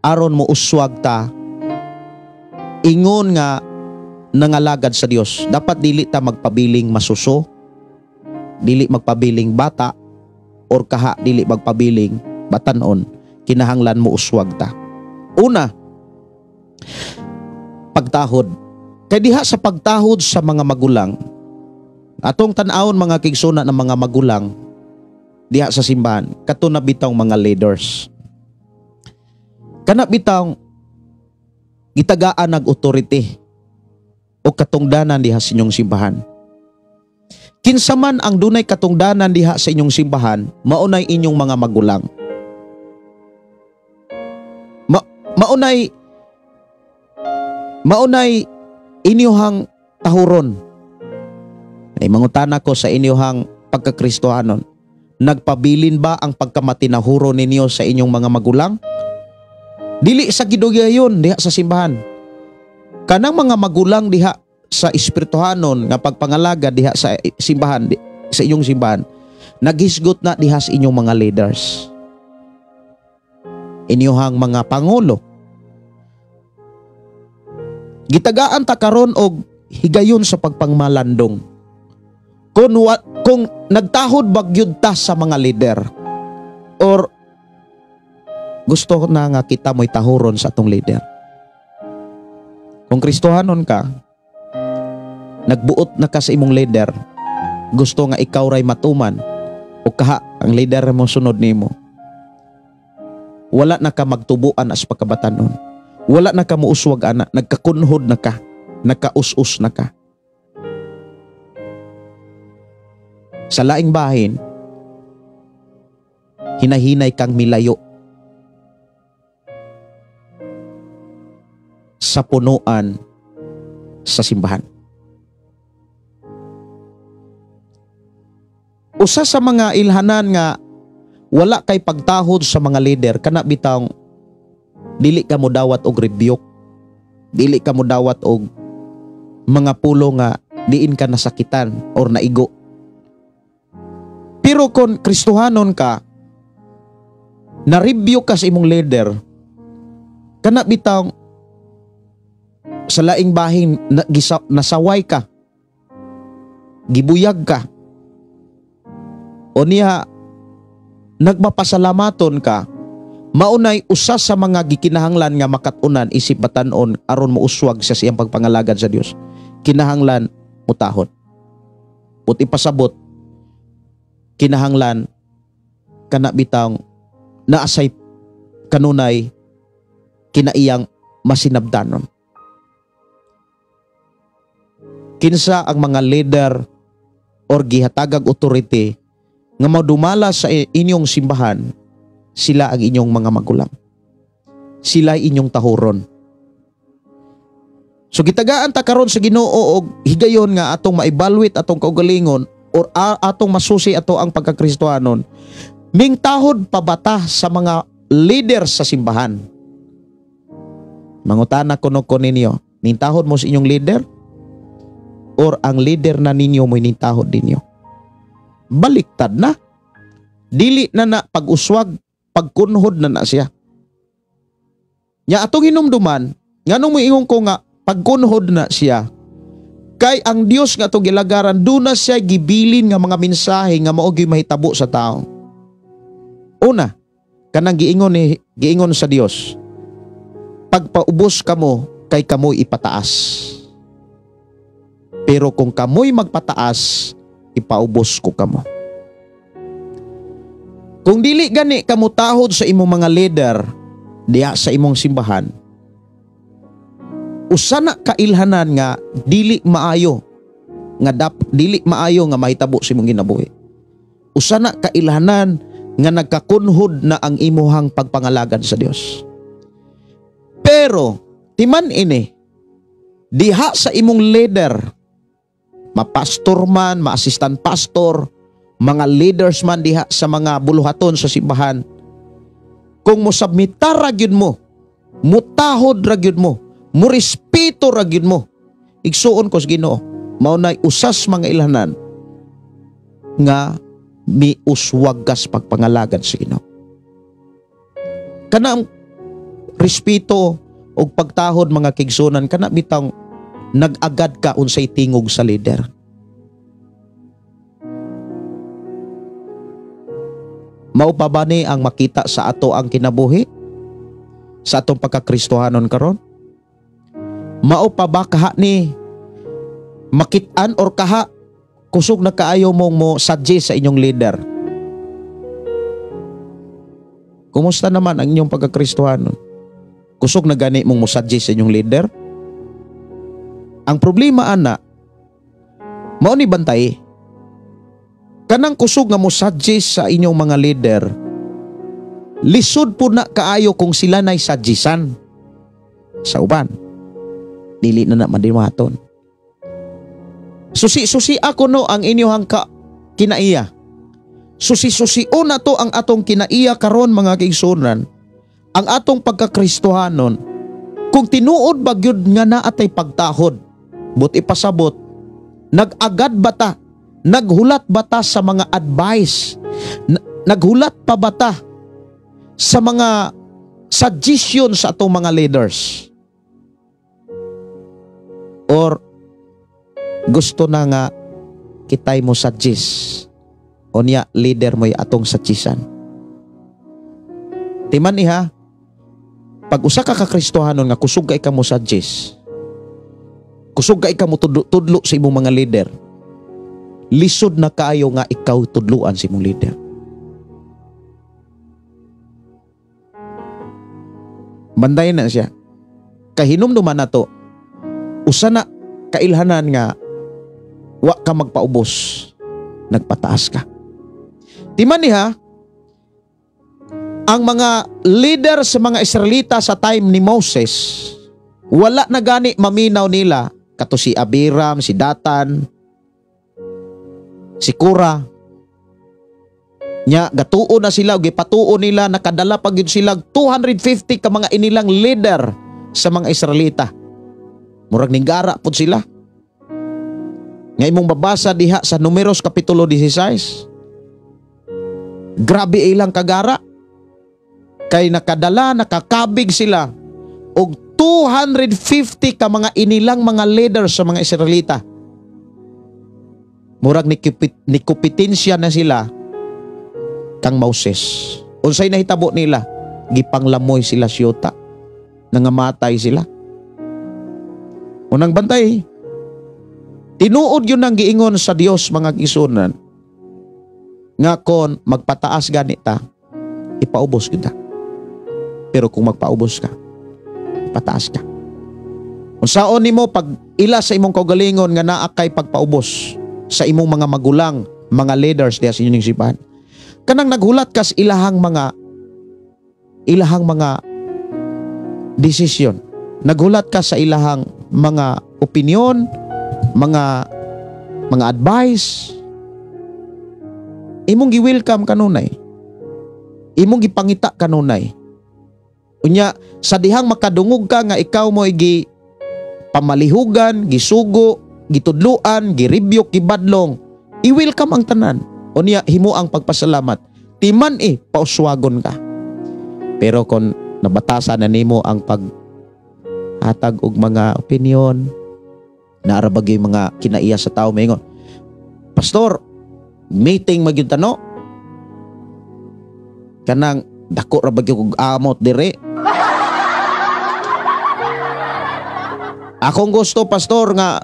aron mo uswag ta ingon nga nangalagad sa Dios. Dapat dili ta magpabiling masuso, dili magpabiling bata, or kaha dili magpabiling batanon. Kinahanglan mo uswag ta. Una, pagtahod. Kay diha sa pagtahod sa mga magulang, atong tan-awon mga kigsuna ng mga magulang diha sa simbahan, kato na bitang mga leaders. Kana bitang gitagaan nag authority o katungdanan diha sa inyong simbahan. Kinsa man ang dunay katungdanan diha sa inyong simbahan, maunay inyong mga magulang. Maunay inyong tahuron. Ay mangutana ko sa inyong pagkakristohanon, nagpabilin ba ang pagkamatinahuro ninyo sa inyong mga magulang? Dili sa gidugayon diha sa simbahan. Kanang mga magulang diha sa espirituhanon nga pagpangalaga diha sa simbahan, sa inyong simbahan, naghisgot na diha sa inyong mga leaders, inyong mga pangulo. Gitagaan ta karon og higayon sa pagpangmalandong. Kung nagtahod bagyud ta sa mga leader, or gusto na nga kita mo'y tahuron sa atong leader. Kung Kristohanon ka, nagbuot na ka sa imong leader, gusto nga ikaw ray matuman o kaha ang leader mo sunod nimo, wala na ka magtubuan as pagkabatanon, wala na ka muuswag ana, nagkakunhod na ka, nagkaus-us na ka. Sa laing bahin, hinahinay kang milayo sa punuan sa simbahan. usa sa mga ilhanan nga wala kay pagtahod sa mga leader kana bitang dili ka mo dawat og rebuke, dili ka mo dawat og mga pulo nga diin ka nasakitan or naigo. Pero kung Kristohanon ka, na-rebuke ka sa imong leader, kana bitang sa laing bahin nasaway ka, gibuyag ka, o niya nagmapasalamaton ka, maunay usa sa mga gikinahanglan nga makatunan isip batan-on aron mouswag sa siyang pagpangalagad sa Dios. Kinahanglan mutahod. Ut ipasabot, kinahanglan kana bitang naasay kanunay kinaiyang masinabdanon. Kinsa ang mga leader or gihatagag authority nga madumala sa inyong simbahan, sila ang inyong mga magulang. Sila inyong tahuron. So gitagaan ta karon sa Ginoo og higayon nga atong ma-evaluate atong kaugalingon or atong masusi ato ang pagkakristohanon. Mingtahod pa bata sa mga leader sa simbahan. Mangutana ko ninyo, mingtahod mo sa inyong leader? Or ang leader na ninyo mo nintahod ninyo? Baliktad na. Dili na pag-uswag, pagkunhod na siya. Nya atong hinumduman, nganong moingon ko nga pagkunhod na siya, kay ang Dios nga itong gilagaran, doon na siya gibilin nga mga mensahe nga maogi mahitabo sa tao. Una, kanang giingon sa Dios, pagpaubos kamo, kay kamoy ipataas. Pero kung kamoy magpataas, ipaubos ko kamo. Kung dili gani kamo tahod sa imong mga leader diha sa imong simbahan, usa na kailhanan nga dili maayo nga mahitabo sa imong ginabuhi. Usa na kailhanan nga nagkakunhod na ang imuhang pagpangalagad sa Dios. Pero timan ini diha sa imong leader, mapastor man, ma-assistant pastor, mga leaders man diha sa mga buluhaton sa simbahan, kung musabmita ra gyud mo, mutahod ra gyud mo, murespeto ra gyud mo, igsuon ko sa Ginoo, maunay usas mga ilhanan nga miuswagas pagpangalagad sa Ginoo. Kanang respeto o pagtahod mga kigsunan, kana bitang nag-agad ka unsay tingog sa leader. Mao pa ba ni ang makita sa ato ang kinabuhi? Sa atong pagkakristohanon karon? Mao pa ba kaha ni makit-an or kaha kusog na kaayo mong mo suggest sa inyong leader? Kumusta naman ang inyong pagkakristohanon? Kusog na gani mong mo suggest sa inyong leader? Ang problema ana, mao ni bantay, kanang kusog nga mo suggest sa inyong mga leader, lisod po na kaayo kung sila na'y suggestan sa uban. Dili na madimaton. Susi ako no ang inyong kinaiya. Susi-susio na to ang atong kinaiya karon mga kaigsunan. Ang atong pagkakristohanon, kung tinuod ba gyud nga na atay pagtahod, but ipasabot, nag-agad bata, naghulat bata sa mga advice, naghulat pa bata sa mga suggestion sa atong mga leaders, or gusto na nga kitay mo suggest o niya leader mo atong suggestion. Timan iha, pag usa ka kakristohanon nga kusog kay ka mo suggest, kusog kay ka mo tudlo sa imong mga leader, lisod na kaayo nga ikaw tudluan sa imong leader. Bandayan na siya. Kahinumduman na to, usa na kailhanan nga wa ka magpaubos, nagpataas ka. Timan niha, ang mga leader sa mga Israelita sa time ni Moses, wala na gani maminaw nila, kato si Abiram, si Datan, si Kura, Nya gatuo na sila, gipatuo nila, nakadala pa gyud sila 250 ka mga inilang leader sa mga Israelita. Murag ninggara pud sila. Nga imong babasa diha sa Números Kapitulo 16. Grabe ilang kagara. Kay nakakabig sila og 250 ka mga inilang mga leaders sa mga Israelita. Murag nikupitensya na sila kang Moses. Unsay nahitabo nila? Gipanglamoy sila siyota. Nangamatay sila. Unang bantay, tinuod yun ang giingon sa Dios mga kisunan nga kon magpataas ganita, ipaubos kita. Pero kung magpaubos ka, pataas ka. Unsaon nimo pag ila sa imong kaugalingon nga naa kay pagpaubos sa imong mga magulang, mga leaders diha sa inyong simbahan. Kanang naghulat kas ilahang mga desisyon. Naghulat ka sa ilahang mga opinion, mga advice. Imong gi-welcome kanunay. Imong gipangita kanunay. Unya sa dihang makadungog ka nga ikaw mo gi pamalihugan, gisugo, gitudluan, girebuke, gibadlong, i-welcome ang tanan. Unya himo ang pagpasalamat. Timan pauswagon ka. Pero kung nabatasan na nimo ang paghatag og mga opinion, naarabag yung mga kinaiya sa tao, maingon, Pastor, meeting magyud tano. Kanang dako ra bagyo kog amot dire. Akong gusto, Pastor, nga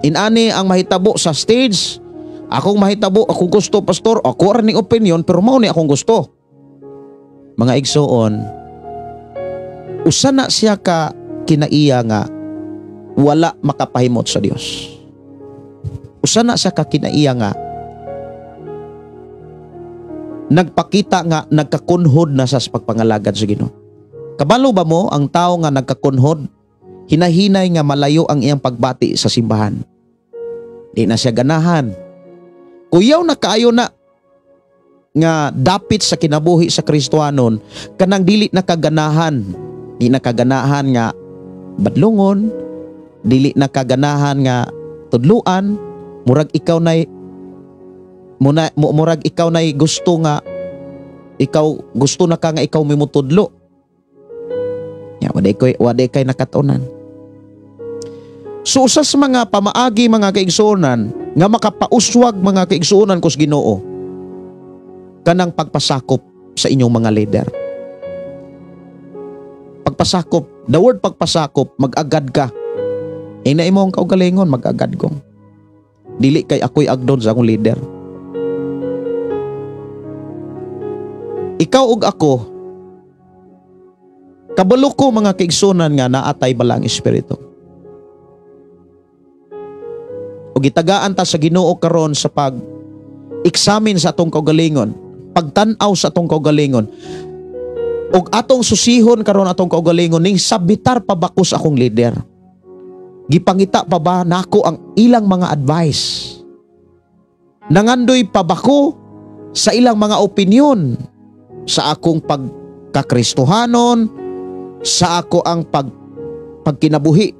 inani ang mahitabo sa stage. Akong mahitabo, akong gusto, Pastor. Ako ra ning opinion, pero mao ni akong gusto. Mga igsoon, usa na siya ka kinaiya nga wala makapahimot sa Dios. Usa na siya ka kinaiya nga nagpakita nga nagkakunhod na sa pagpangalagad sa Ginoo. Kabalo ba mo ang tao nga nagkakunhod, hinahinay nga malayo ang iyang pagbati sa simbahan? Di na siya ganahan. Kuyaw na kaayo na nga dapit sa kinabuhi sa Kristohanon, kanang dili nakaganahan. Di nakaganahan nga badlungon, dili nakaganahan nga tudluan, murag ikaw nay gusto nga ikaw gusto na ka nga ikaw mimutudlo. Ya, waday kay nakatunan. So usas mga pamaagi mga kaigsuonan nga makapauswag mga kaigsuonan kus Ginoo kanang pagpasakop sa inyong mga leader. Pagpasakop, the word pagpasakop, mag-agad ka. Na imong kaugalingon, mag-agad ko. Dili kay ako'y agdon sa akong leader. Ikaw ug ako, kabalo ko mga kaigsunan nga naatay bala ang Espiritu. Ug gitagaan ta sa Ginoo karon sa pag-examine sa atong kaugalingon, pagtan-aw sa atong kaugalingon, ug atong susihon karon atong kaugalingon ning sabitar pa ba ko sa akong leader? Gipangita pa ba nako ang ilang mga advice? Nangandoy pa ba ko sa ilang mga opinion sa akong pagkakristohanon, sa ako ang pagkinabuhi?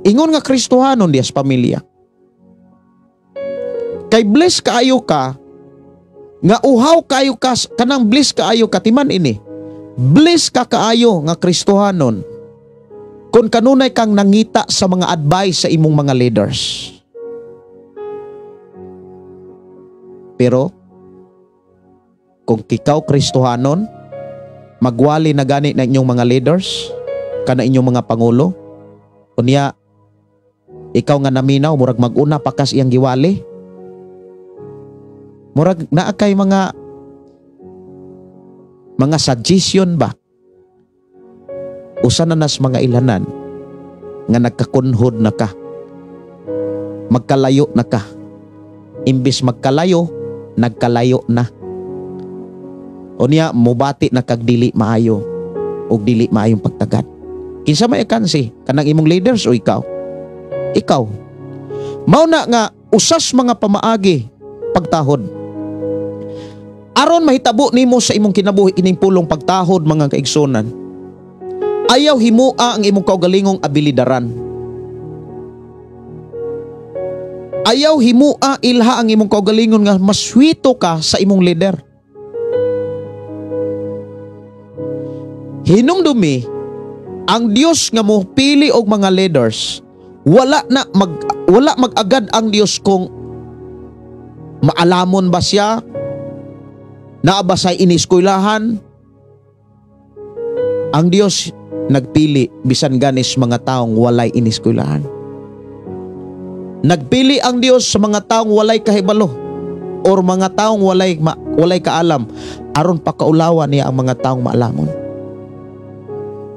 Ingon nga Kristohanon diyas pamilya. Kay bless kaayo ka, nga uhaw kaayo ka, kanang bless kaayo ka, timan ini. Bless ka kaayo nga Kristohanon kung kanunay kang nangita sa mga advice sa imong mga leaders. Pero kung ikaw Kristohanon, magwali na gani na inyong mga leaders, kana inyong mga pangulo, unya ikaw nga naminaw, murag mag-una pakas iyang giwali. Murag naa kay mga suggestion ba? Usa na nas mga ilanan nga nagkakunhod na ka. Magkalayo na ka. Imbis magkalayo, nagkalayo na. Unya mubati na kag dili maayo ug dili maayong pagtagad. Kinsa may kansi, kanang imong leaders o ikaw? Ikaw. Mao na nga usas mga pamaagi pagtahod. Aron mahitabo nimo sa imong kinabuhi ining pulong pagtahod mga kaigsunan. Ayaw himua ang imong kaugalingong abilidaran. Ayaw himua ilha ang imong kaugalingon nga maswito ka sa imong leader. Hinumdumi ang Dios nga mo pili og mga leaders. Wala mag-agad ang Dios kung maalamon ba siya, naa ba sa iniskwelahan. Ang Dios nagpili bisan ganis mga taong walay iniskwelahan. Nagpili ang Dios sa mga taong walay kahibalo or mga taong walay kaalam aron pakaulawan niya ang mga taong maalamon.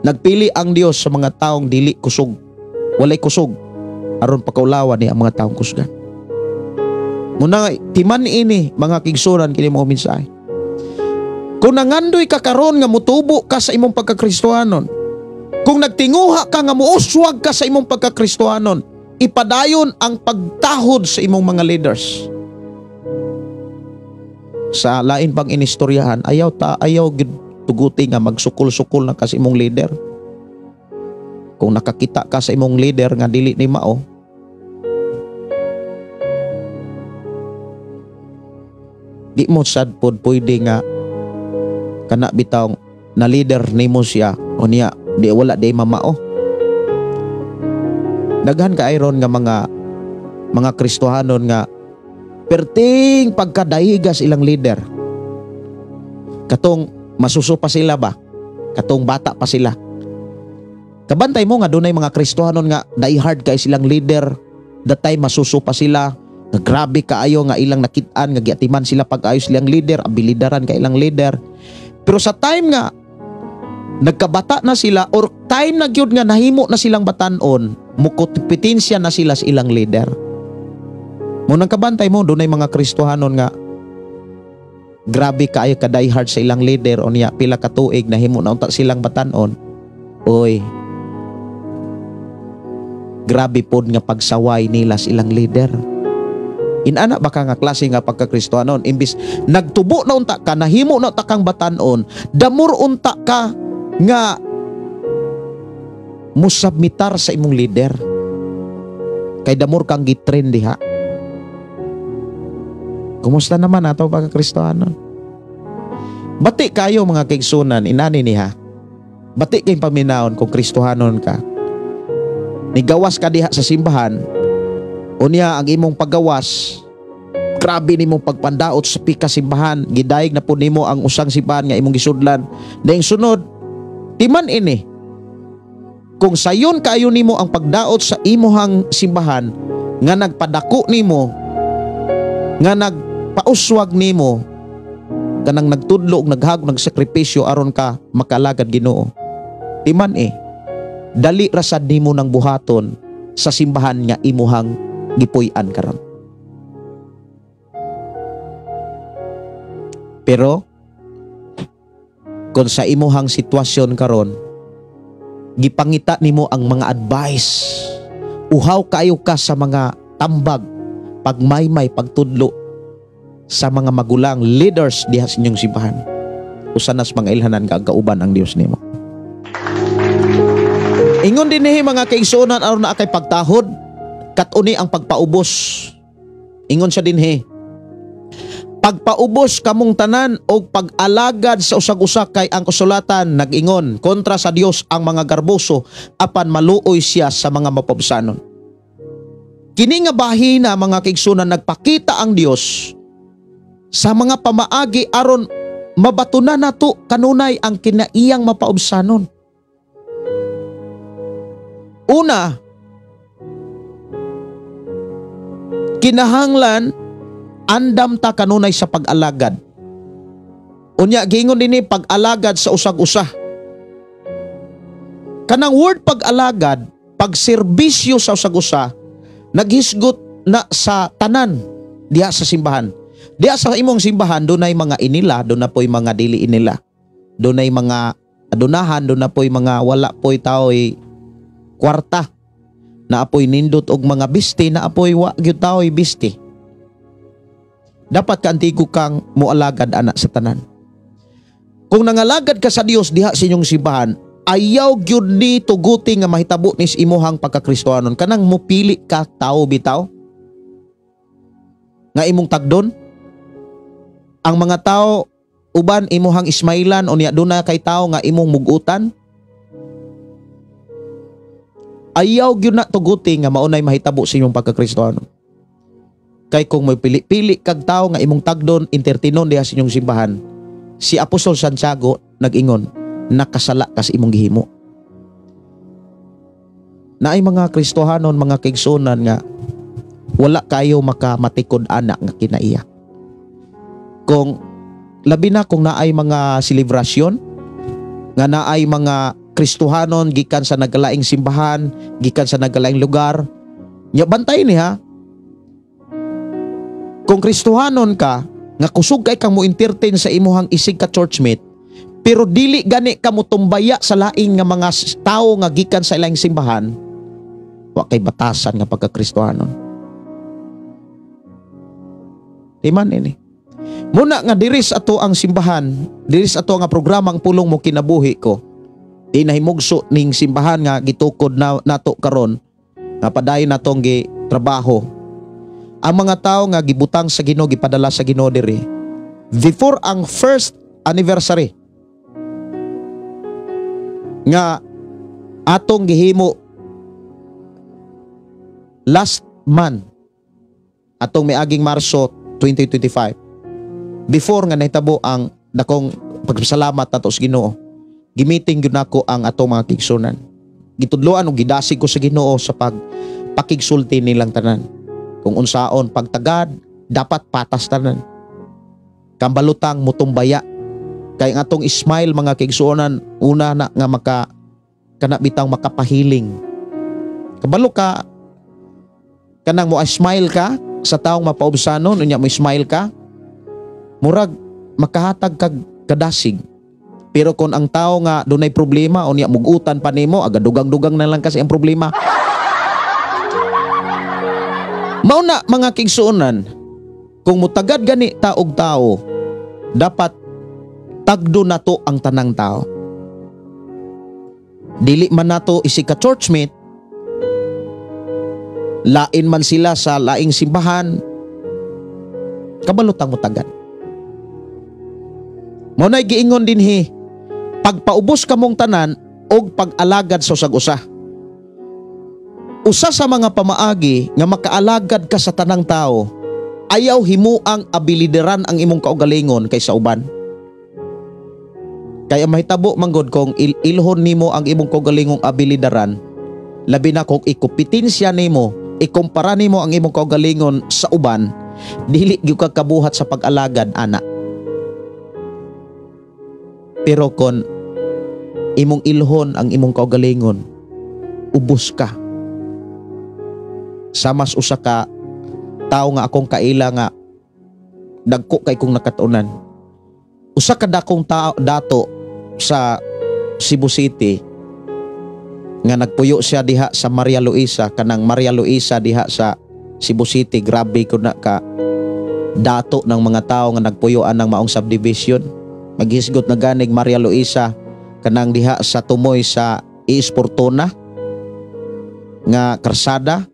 Nagpili ang Dios sa mga taong dili kusog, walay kusog aron pakaulawan niya ang mga taong kusgan. Muna timan ini mga kigsunan kini mo mensahe. Kung nangandoy ka karon nga mutubo ka sa imong pagkakristohanon, kung nagtinguha ka nga muuswag ka sa imong pagkakristohanon, ipadayon ang pagtahod sa imong mga leaders. Sa lain pang inistoryahan, ayaw tuguti nga magsukol-sukol na ka sa imong leader. Kung nakakita ka sa imong leader nga dili ni mao, di mo sad pod pwede nga kana bitaw na leader nimo siya o niya di wala di mamao. Daghan ka iron nga mga Kristohanon nga perting pagkadahigas ilang leader. Katong masuso pa sila ba? Katong bata pa sila. Kabantay mo nga dunay mga Kristohanon nga diehard kay silang leader, datay masuso pa sila. Nga grabe kaayo nga ilang nakitaan nga giatiman sila pag-ayos silang leader, abilidaran ka ilang leader. Pero sa time nga nagkabata na sila or time na gyud nga nahimo na silang batanon, mukompetensya na sila sa ilang leader. Munang kabantay mo dunay mga Kristohanon nga grabe kaayo ka diehard sa ilang leader o niya pila ka tuig nahimo na unta silang batanon. Oy, grabe pod nga pagsaway nila sa ilang leader. Inana baka nga klase nga pagkakristohanon, imbis nagtubo na unta ka, nahimo na unta kang batanon, damor unta ka nga musabmitar sa imong leader. Kay damor kang gitrend diha. Kumusta naman ato pagkakristohanon? Bati kayo mga kaigsunan, inani niha. Bati kayong paminaon kung kristohanon ka. Nigawas ka diha sa simbahan, unya ang imong paggawas, grabe nimong pagpandaot sa pika simbahan, gidayeg na po nimo ang usang simbahan nga imong gisudlan. Daing sunod, timan ini, kung sayon kayo nimo ang pagdaot sa imuhang simbahan, nga nagpadako nimo, nga nagpauswag nimo, kanang nagtudlo, naghag, nagsakripisyo aron ka makalagad Ginoo. Timan dali rasad nimo ng buhaton sa simbahan nga imuhang gipuy-an karon. Pero kung sa imuhang sitwasyon karon, gipangita nimo ang mga advice, uhaw kayo ka sa mga tambag, pagmaymay, pagtudlo sa mga magulang, leaders diha sa inyong simbahan, usanas mga ilhanan kauban ang Dios nimo. Ingon din mga kaigsunan aron na kay pagtahod, katuni ang pagpaubos. Ingon siya dinhi, pagpaubos kamong tanan o pag-alagad sa usag-usa kay ang kasulatan nag-ingon, kontra sa Dios ang mga garboso apan maluoy siya sa mga mapabsanon. Kini nga bahina mga kaigsunan, nagpakita ang Dios sa mga pamaagi aron mabatunan nato kanunay ang kinaiyang mapaubsanon. Una, kinahanglan andam ta kanunay sa pag-alagad. Unya giingon dinhi pag-alagad sa usag-usa. Kanang word pag-alagad, pagserbisyo sa usag-usa, naghisgot na sa tanan diha sa simbahan. Diha sa imong simbahan dunay mga inila, dunay poy mga dili inila. Dunay mga adunahan, dunay poy mga wala poy taoy kwarta. Naapoy nindot og mga bisti, naapoy wa gyud taoy bisti. Dapat ka antigo kang mualagad ana sa tanan. Kung nangalagad ka sa Dios diha sa inyong simbahan, ayaw gyud ni tuguti nga mahitabo nis imuhang pagkakristohanon. Kanang mupili ka tao bitaw nga imong tagdon. Ang mga tao uban imuhang ismailan o niya duna kay tao nga imong mugutan. Ayaw gyud na tuguti nga maunay mahitabo sa inyong pagkakristohanon. Kay kung may pili-pili kag tao nga imong tagdon entertinon diha sa inyong simbahan, si Apostol Santiago nag-ingon, nakasala ka sa imong gihimo. Naay mga Kristohanon, mga kaigsunan nga wala kayo makamatikod anak nga kinaiya. Kung labi na kung naay mga selebrasyon nga naay mga Kristohanon gikan sa nagalaing simbahan, gikan sa nagalaing lugar, nya bantay ni ha. Kung Kristohanon ka, nga kusog kay kang mo entertain sa imuhang isig ka churchmate, pero dili gani ka mo tumbaya sa laing nga mga tao nga gikan sa ilang simbahan, wa kay batasan nga pagka-Kristohanon. Timan ini. Muna nga diris ato ang simbahan, diris ato nga programang pulong mo kinabuhi ko. Di nahimugso ning simbahan nga gitukod na nato karon, nga padayon natong gi trabaho. Ang mga tao nga gibutang sa Ginoo, gipadala sa Ginoo diri before ang first anniversary nga atong gihimo last month, atong miaging Marso 2025, before nga nahitabo ang dakong pagpasalamat nato sa Ginoo, gimiting gyud nako ang atong mga kigsunan. Gitudloan og gidasig ko sa Ginoo sa pakigsulti nilang tanan. Kung unsaon pagtagad, dapat patas tanan. Kambalutang mutumbaya. Kay nga atong smile mga kaigsuonan, una na nga kanabitang makapahiling. Kabalo ka, kanang mo smile ka sa taong mapaubsanon, unya mo smile ka, murag makahatag kag kadasig. Pero kung ang tao nga dunay problema, unya mugutan pa nimo, aga dugang-dugang na lang kasi ang problema. Mauna mga kigsuonan, kung mutagad gani taog tao, dapat tagdo nato ang tanang tao. Dili man nato isig ka churchmate, lain man sila sa laing simbahan, kabalutang mutagad. Maunay giingon dinhi, pagpaubos kamong tanan og pag-alagad sa usag-usa. Usa sa mga pamaagi nga makaalagad ka sa tanang tao, ayaw himuang abilideran ang imong kaugalingon kaysa uban. Kaya mahitabo manggod kung ilhon nimo ang imong kaugalingong abilidaran, labi na kung ikupitinsya nimo, ikumpara nimo ang imong kaugalingon sa uban, dili gyud ka kabuhat sa pag-alagad ana. Pero kung imong ilhon ang imong kaugalingon, ubos ka. Sa mas usa ka tao nga akong kaila nga dagko kay kong nakatunan. Usa ka dakong tao dato sa Cebu City nga nagpuyo siya diha sa Maria Luisa, kanang Maria Luisa diha sa Cebu City. Grabe ko na ka dato ng mga tao nga nagpuyoan ng maong subdivision. Maghisgot na ganig Maria Luisa kanang diha sa tumoy sa Isportona nga karsada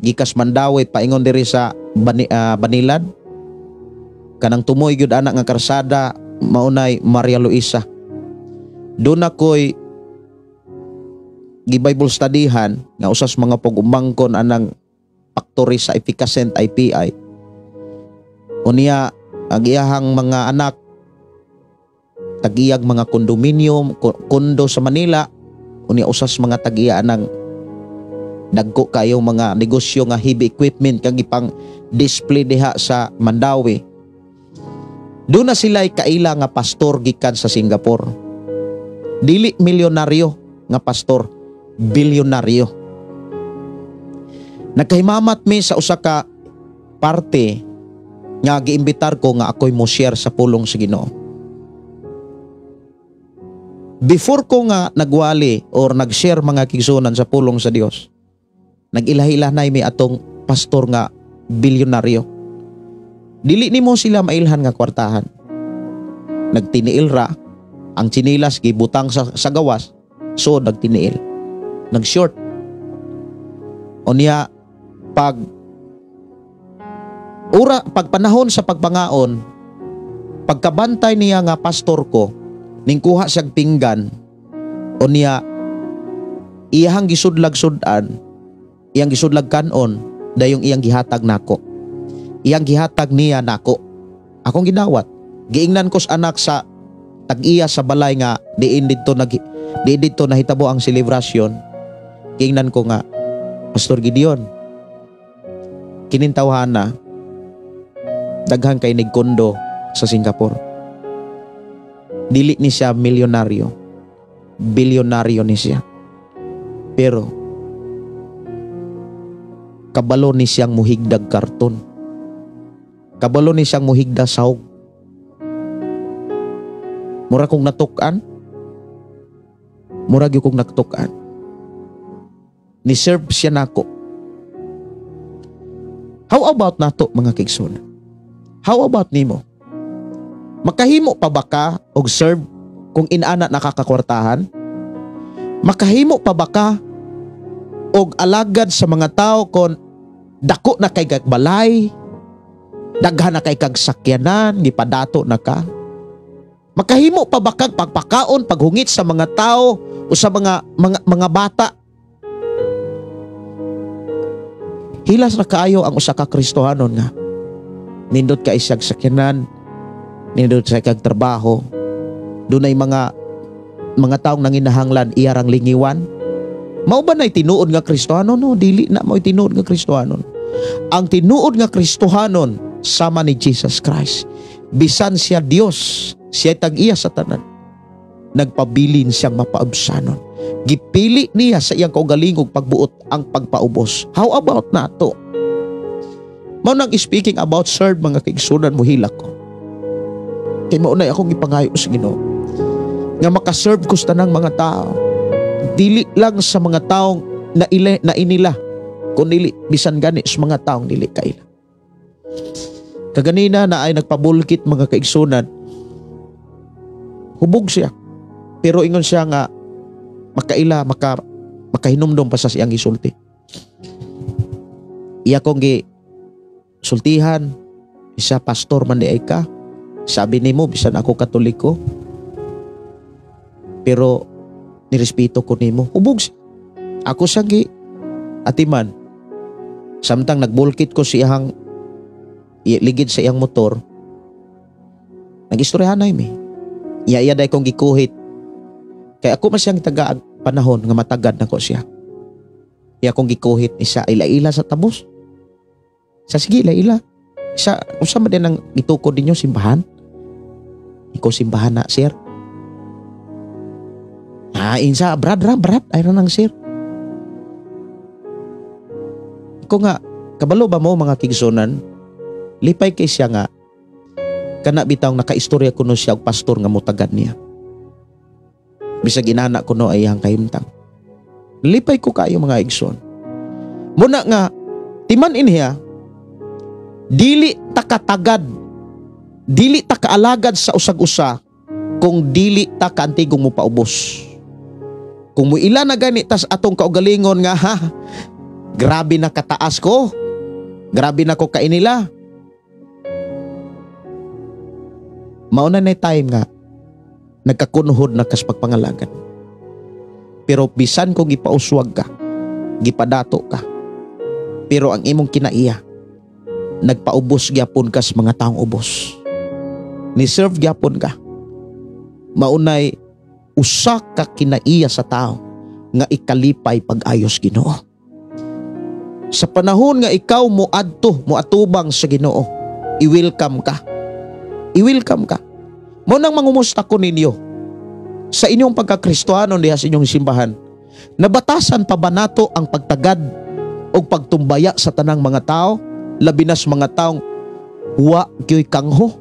gikas Mandawi paingon diri sa Banilad. Kanang tumoy gyud anak nga karsada maunay Maria Luisa. Doon ako'y gi-Bible studyhan nga usas mga pag-umangkon anang factory sa Efficacent IPI. Unya ang iyahang mga anak tagiyag mga kondominium, kondo sa Manila. Unya usas mga tagiya anang dagko kayo mga negosyo nga heavy equipment kag ipang display diha sa Mandawi. Doon na sila'y kaila nga pastor gikan sa Singapore. Dili milyonaryo nga pastor, bilyonaryo. Nagkahimamat mi sa usa ka parte nga giimbitar ko nga ako'y mo share sa pulong sa Ginoo. Before ko nga nagwali or nag-share mga kigsunan sa pulong sa Dios, nag-ilahilanay mi atong pastor nga bilyonaryo. Dili nimo sila mailhan nga kwartahan. Nagtiniil ra, ang chinilas gibutang sa gawas, so nagtiniil. Nag-short. Unya pag panahon sa pagpangaon, pagkabantay niya nga pastor ko, ning kuha siyang pinggan, unya iyang gisudlag-sudan, iyang gisudlag kanon, dayong iyang gihatag nako. Iyang gihatag niya nako. Akong gidawat. Giingnan ko sa anak sa tag-iya sa balay nga diin dito nahitabo ang selebrasyon. Giingnan ko nga, Pastor Gideon, kinintawhan na daghang kay nigkondo sa Singapore. Dili ni siya milyonaryo, bilyonaryo ni siya, pero kabalo ni siyang muhigdag karton, kabalo ni siyang muhigda sahog. Mura kong natukan, mura gyud kong natukan, ni serve siya nako. How about nato mga kigsun? How about nimo? Makahimo pa ba ka og serve kung inaana nakakakwartahan? Makahimo pa ba ka og alagad sa mga tao kung dako na kay balay, daghan na kay kag sakyanan, gipadato na ka? Makahimo pa ba kag pagpakaon, paghungit sa mga tao o sa mga bata? Hilas na kaayo ang usa ka Kristohanon nga nindot ka isang sakyanan, nindot sa kag trabaho, dunay mga taong nanginahanglan iyarang lingiwan. Mao ba nay tinuod nga Kristohanon? No, dili na mao tinuod nga Kristohanon. Ang tinuod nga Kristohanon sama ni Jesus Christ. Bisan siya Dios, siya tag-iya sa tanan, nagpabilin siyang mapaabsanon. Gipili niya sa iyang kaugalingog pagbuot ang pagpaubos. How about nato? Mao nang speaking about serve mga kaigsunan, muhilak ko. Kay mao na akong ipangayo sa Ginoo nga makaserve ko sa tanang mga tao. Dili lang sa mga taong na inila, kundi bisan gani sa mga taong dili kaila. Kaganina na ay nagpabulkit mga kaigsunan, hubog siya, pero ingon siya nga makahinumdom pa sa siyang gisulti. Iya kong gisultihan, isa pastor man di ay ka, sabi nimo bisan ako Katoliko, pero nirespeto ko nimo. Hubog siya. Ako siya atiman. Samtang nagbulkit ko siyang ligid sa iyang motor, nag-istoryahan na yun. Iya day kong gikuhit. Kaya ako masyang taga panahon nga matagad na ko siya. Iya kong gikuhit isa ila-ila sa tabos. Sa sige ila-ila. Isa, usama din ang itukod ninyo simbahan. Ikaw simbahan na, sir. Insa, brad, ay ranang sir. Ikaw nga, kabalo ba mo mga kigsunan? Lipay kay siya nga, kana bitaw nakaistorya kuno siya og pastor nga mutagad niya. Bisag inana kuno ay iyang kahimtang. Lipay ko kayo mga igsoon. Muna nga, timan inhiya, dili ta katagad, dili ta kaalagad sa usag-usa, kung dili ta kaantigong mo paubos. Kung mo ila na gani tas atong kaugalingon nga, grabe na kataas ko, grabe na ko kainila. Mauna na time nga, nagkakunhod na kas pagpangalagan. Pero bisan kung gipauswag ka, gipadato ka, pero ang imong kinaiya, nagpaubos gyapon kas mga taong ubos. Ni-serve gyapon ka. Maunay, usa ka kinaiya sa tao nga ikalipay pag-ayos Ginoo. Sa panahon nga ikaw moatubang sa Ginoo, i-welcome ka. I-welcome ka. Mo nang mangumusta ko ninyo sa inyong pagkakristohanon diha sa inyong simbahan. Nabatasan pa ba nato ang pagtagad o pagtumbaya sa tanang mga tao, labi na sa mga taong wa kyoy kangho?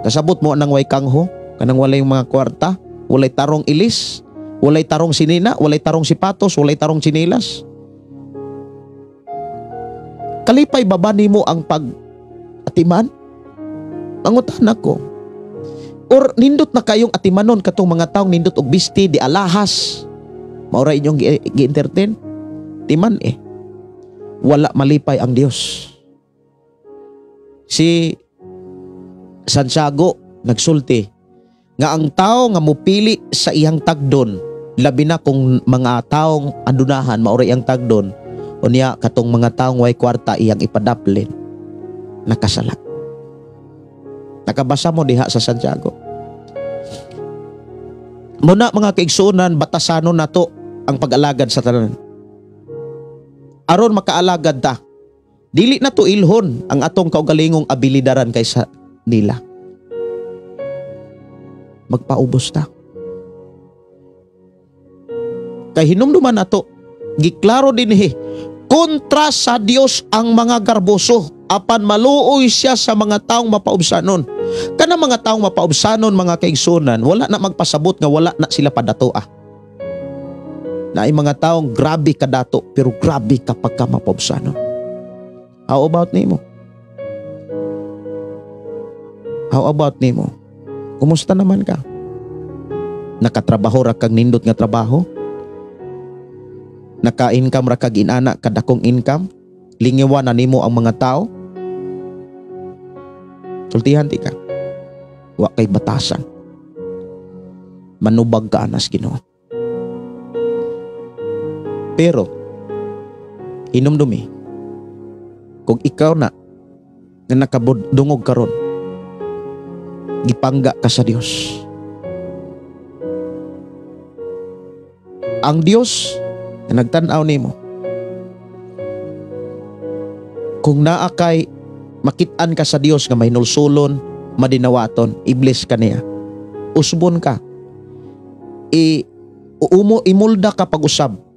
Kasabot mo nang way kangho, kanang walay mga kwarta, walay tarong ilis, walay tarong sinina, walay tarong sipatos, walay tarong chinilas. Kalipay baba nimo ang atiman? Pangutan ako. Or nindot na kayong atimanon katong mga taong nindot og bisti di alahas. Maura inyong gi-entertain? Timan wala malipay ang Dios. Si Santiago nagsulti nga ang tao nga mupili sa iyang tagdon, labi na kung mga taong andunahan maura iyang tagdon, unya katong mga taong way kwarta iyang ipadaplin, nakasala. Nakabasa mo diha sa Santiago. Muna mga kaigsunan, batasanon nato ang pag-alagad sa tanan. Aron makaalagad ta, dili na to ilhon ang atong kaugalingong abilidaran kaysa nila. Magpaubos ta. Kay hinumduman nato, giklaro din kontra sa Dios ang mga garboso, apan maluoy siya sa mga taong mapaubsanon. Kana mga taong mapaubsanon mga kaigsunan, wala na magpasabot nga wala na sila padatoa. Na ay mga taong grabe ka dato, pero grabe kapag ka mapaubsanon. How about nimo? How about nimo? Kumusta naman ka? Nakatrabaho ra kag nindot nga trabaho? Naka-income ra kag inana kadakong income? Lingiwan na nimo ang mga tao? Sultihan ti ka. Wa kay batasan. Manubag ka anas Ginoo. Pero hinumdumi kung ikaw na nakabudungog karon, gipangga ka sa Dios. Ang Dios na nagtan-aw nimo, kung naa kay makit-an ka sa Dios nga mahinulsulon, madinawaton, i-bless ka niya. Usbon ka. Imulda ka pag-usab.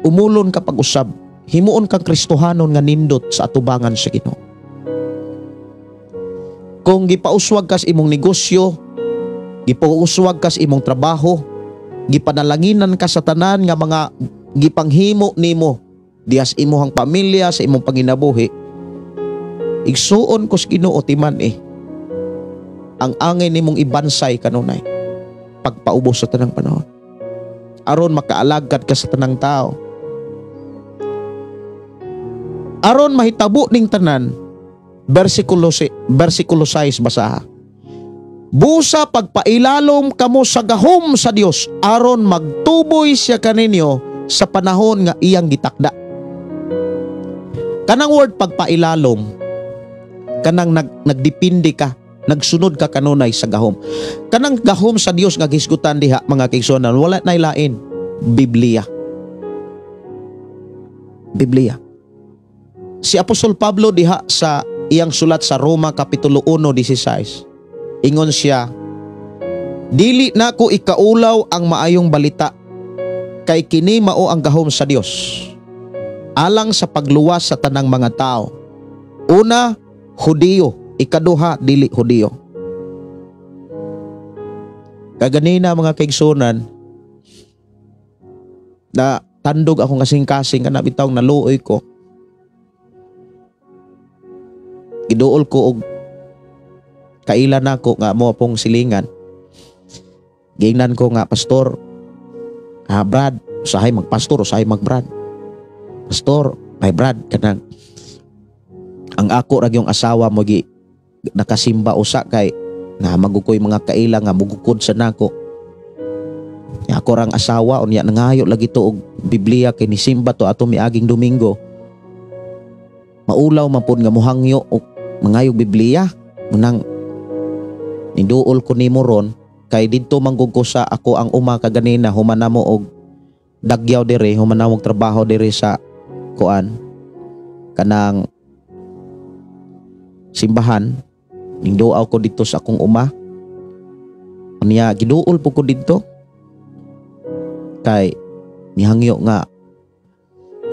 Umulon ka pag-usab. Himuon kang Kristohanon nga nindot sa atubangan sa Ginoo. Kung gipauswag kas imong negosyo, gipauswag kas imong trabaho, gipanalanginan ka sa tanan nga mga gipanghimo nimo dias imong pamilya sa imong panginabuhi, igsuon ko sa Ginoo timan ang angay nimong ibansay kanunay pagpaubos sa tanang panahon, aron makaalagad ka sa tanang tao, aron mahitabo ning tanan. Versikulo 6 basaha. Busa pagpailalom kamo sa gahom sa Dios, aron magtuboy siya kaninyo sa panahon nga iyang gitakda. Kanang word pagpailalom, kanang nagdepende ka, nagsunod ka kanunay sa gahom. Kanang gahom sa Dios nga gisgutan diha mga kaigsunan, wala nay lain, Biblia. Biblia. Si Apostol Pablo diha sa iyang sulat sa Roma Kapitulo 1:16, ingon siya, dili na ko ikaulaw ang maayong balita, kay kini mao ang gahom sa Dios, alang sa pagluwas sa tanang mga tao. Una, Hudiyo, ikaduha, dili Hudiyo. Kaganina mga kaigsunan, na tandog akong kasing-kasing kana bitawng naluoy ko. Giduol ko og kailan ako nga mo pong silingan. Gingnan ko nga, pastor, Brad, usahay magpastor, usahay magbrad. Pastor, may Brad, kanang ang ako ra yung asawa mo gi nakasimba usa kay nga magukoy mga kaila nga mugukod sa nako. Ako rang asawa unya nangayo lagi to og Biblia kay nisimba to ato miaging Domingo. Maulaw man pud nga mohangyo og mangayog Biblia. Munang niduol ko nimo ron kay didto manggug ko sa ako ang uma kaganina humana mo og dagyaw dire, humana mo og trabaho dire sa kuan kanang simbahan. Ning duaw ko dito sa akong uma. Unya giduol po ko dito kay nihangyo nga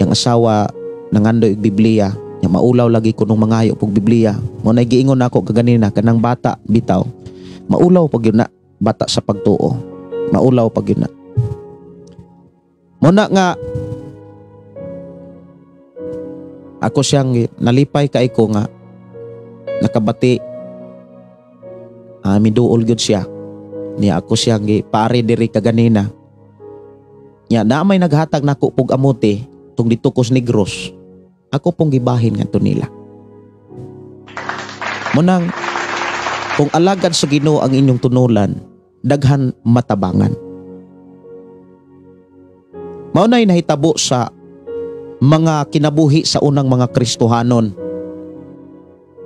yang asawa nangandoy og Biblia. Ya maulaw lagi ko nung mangayo pug Biblia. Mo na giingon nako kaganina kanang bata bitaw. Maulaw pag yun na bata sa pagtuo. Maulaw pag yun na. Mo na nga ako siyang nalipay kay ko nga nakabati. Miduol gyud siya. Niya ako siya pare diri kaganina. Nya na may naghatag nako pug amote tung dito kos Negros. Ako pong gibahin ngadto nila. Munang kung alagad sa Ginoo ang inyong tunulan, daghan matabangan. Mao nay nahitabo sa mga kinabuhi sa unang mga Kristohanon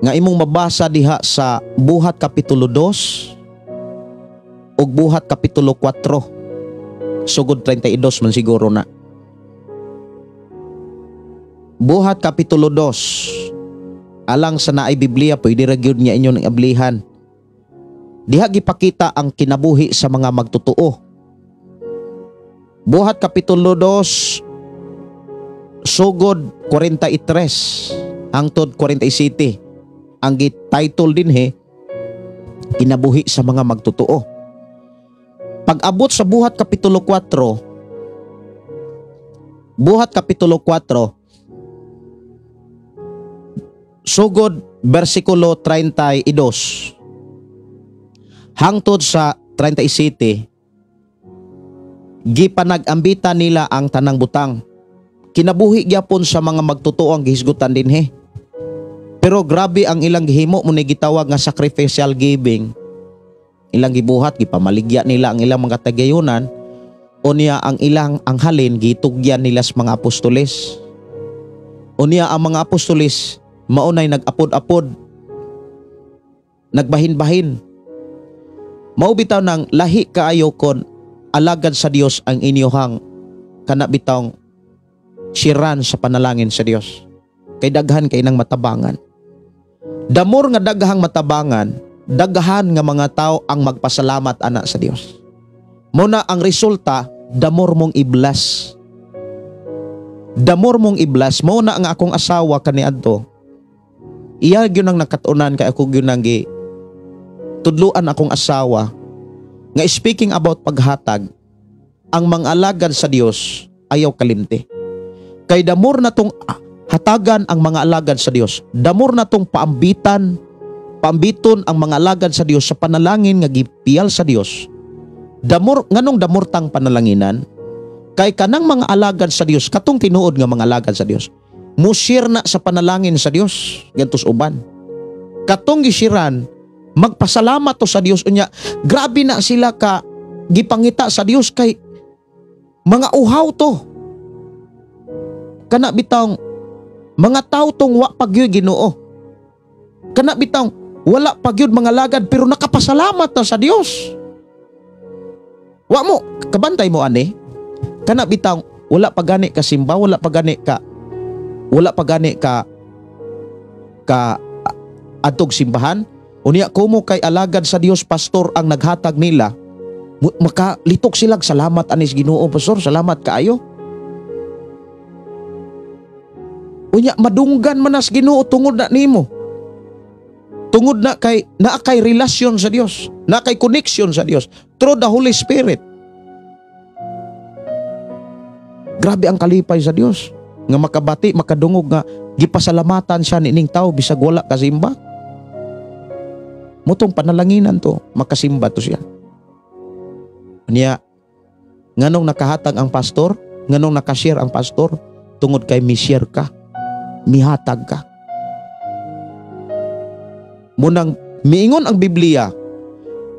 nga imong mabasa diha sa Buhat Kapitulo 2 ug Buhat Kapitulo 4 sugod 32 man siguro na. Buhat Kapitulo 2 alang sa naay Biblia pwede ra gyud niya inyo ng ablihan. Diha gipakita ang kinabuhi sa mga magtotoo. Buhat Kapitulo 2 sugod 43 hangtod 47 ang title din kinabuhi sa mga magtotoo. Pag-abot sa Buhat Kapitulo 4, Buhat Kapitulo 4 sugod bersikulo 32 hangtod sa 37, gipanag-ambita nila ang tanang butang. Kinabuhi gyapon sa mga magtotoo ang gihisgutan dinhi. Pero grabe ang ilang gihimo mo ni gitawag nga sacrificial giving. Ilang gibuhat, gipamaligya nila ang ilang mga tagayunan o niya ang ilang anghalin gitugyan nila sa mga apostoles. O niya ang mga apostoles maunay nag-apod-apod, nagbahin-bahin. Mao bitaw ng lahi kaayo kon alagad sa Dios ang inyohang kanabitang siran sa panalangin sa Dios. Kay daghan kay nang matabangan. Damor nga daghang matabangan, daghan nga mga tao ang magpasalamat ana sa Dios. Muna ang resulta, damor mong iblas. Damor mong iblas. Muna ang akong asawa kaniadto. Iya gyud ang nakatunan kay ako gyud nang tudluan akong asawa nga speaking about paghatag, ang mga alagad sa Dios ayaw kalimti. Kay damor na tong hatagan ang mga alagad sa Dios. Damor na tong paambiton ang mga alagad sa Dios sa panalangin nga gipiyal sa Dios. Damor nganong damortang panalanginan kay kanang mga alagad sa Dios katong tinuod nga mga alagad sa Dios. Musir na sa panalangin sa Dios gantos uban. Katong gisiran magpasalamat to sa Dios unya. Grabe na sila ka gipangita sa Dios kay mga uhaw to. Kana bitang mga tao tong wa pagyud Ginoo. Kana bitang wala pagyud mga lagad pero nakapasalamat na sa Dios. Wa mo kabantay mo ani. Kana bitang wala pagani ka simba, wala pagani ka adtog simbahan. Unya kumo kay alagad sa Dios pastor ang naghatag nila, makalitok sila salamat anis Ginoo pastor, salamat kaayo. Unya madunggan manas Ginoo tungod na nimo. Tungod na kay naa kay relasyon sa Dios, naa kay connection sa Dios through the Holy Spirit. Grabe ang kalipay sa Dios nga makabati, makadungog nga gipasalamatan siya nining tao bisag wala kasimba. Mutong panalanginan to, makasimba to siya. Niya, nganong nakahatag ang pastor, nganong nakashare ang pastor, tungod kay mi-share ka, mihatag ka. Munang miingon ang Biblia,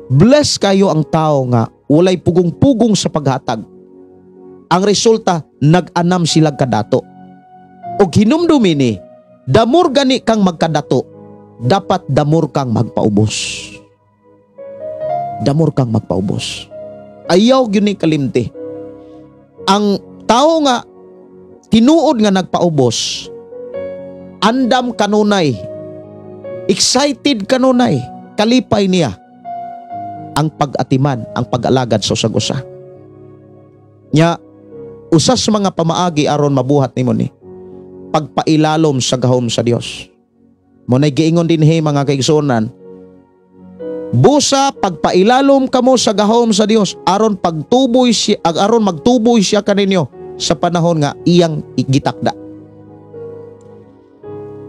bless kayo ang tao nga walay pugong-pugong sa paghatag. Ang resulta, nag-anam sila kadato. O hinumdumi ni, damor gani kang magkadato, dapat damor kang magpaubos. Damor kang magpaubos. Ayaw gyud ni kalimti. Ang tao nga tinuod nga nagpaubos, andam kanunay, excited kanunay, kalipay niya ang pag-atiman, ang pag-alagad sa usag-usa. Nya usas mga pamaagi aron mabuhat nimo ni pagpailalom sa gahom sa Dios. Munay giingon din mga kaigsunan, busa pagpailalom kamo sa gahom sa Dios aron magtuboy siya kaninyo sa panahon nga iyang gitakda.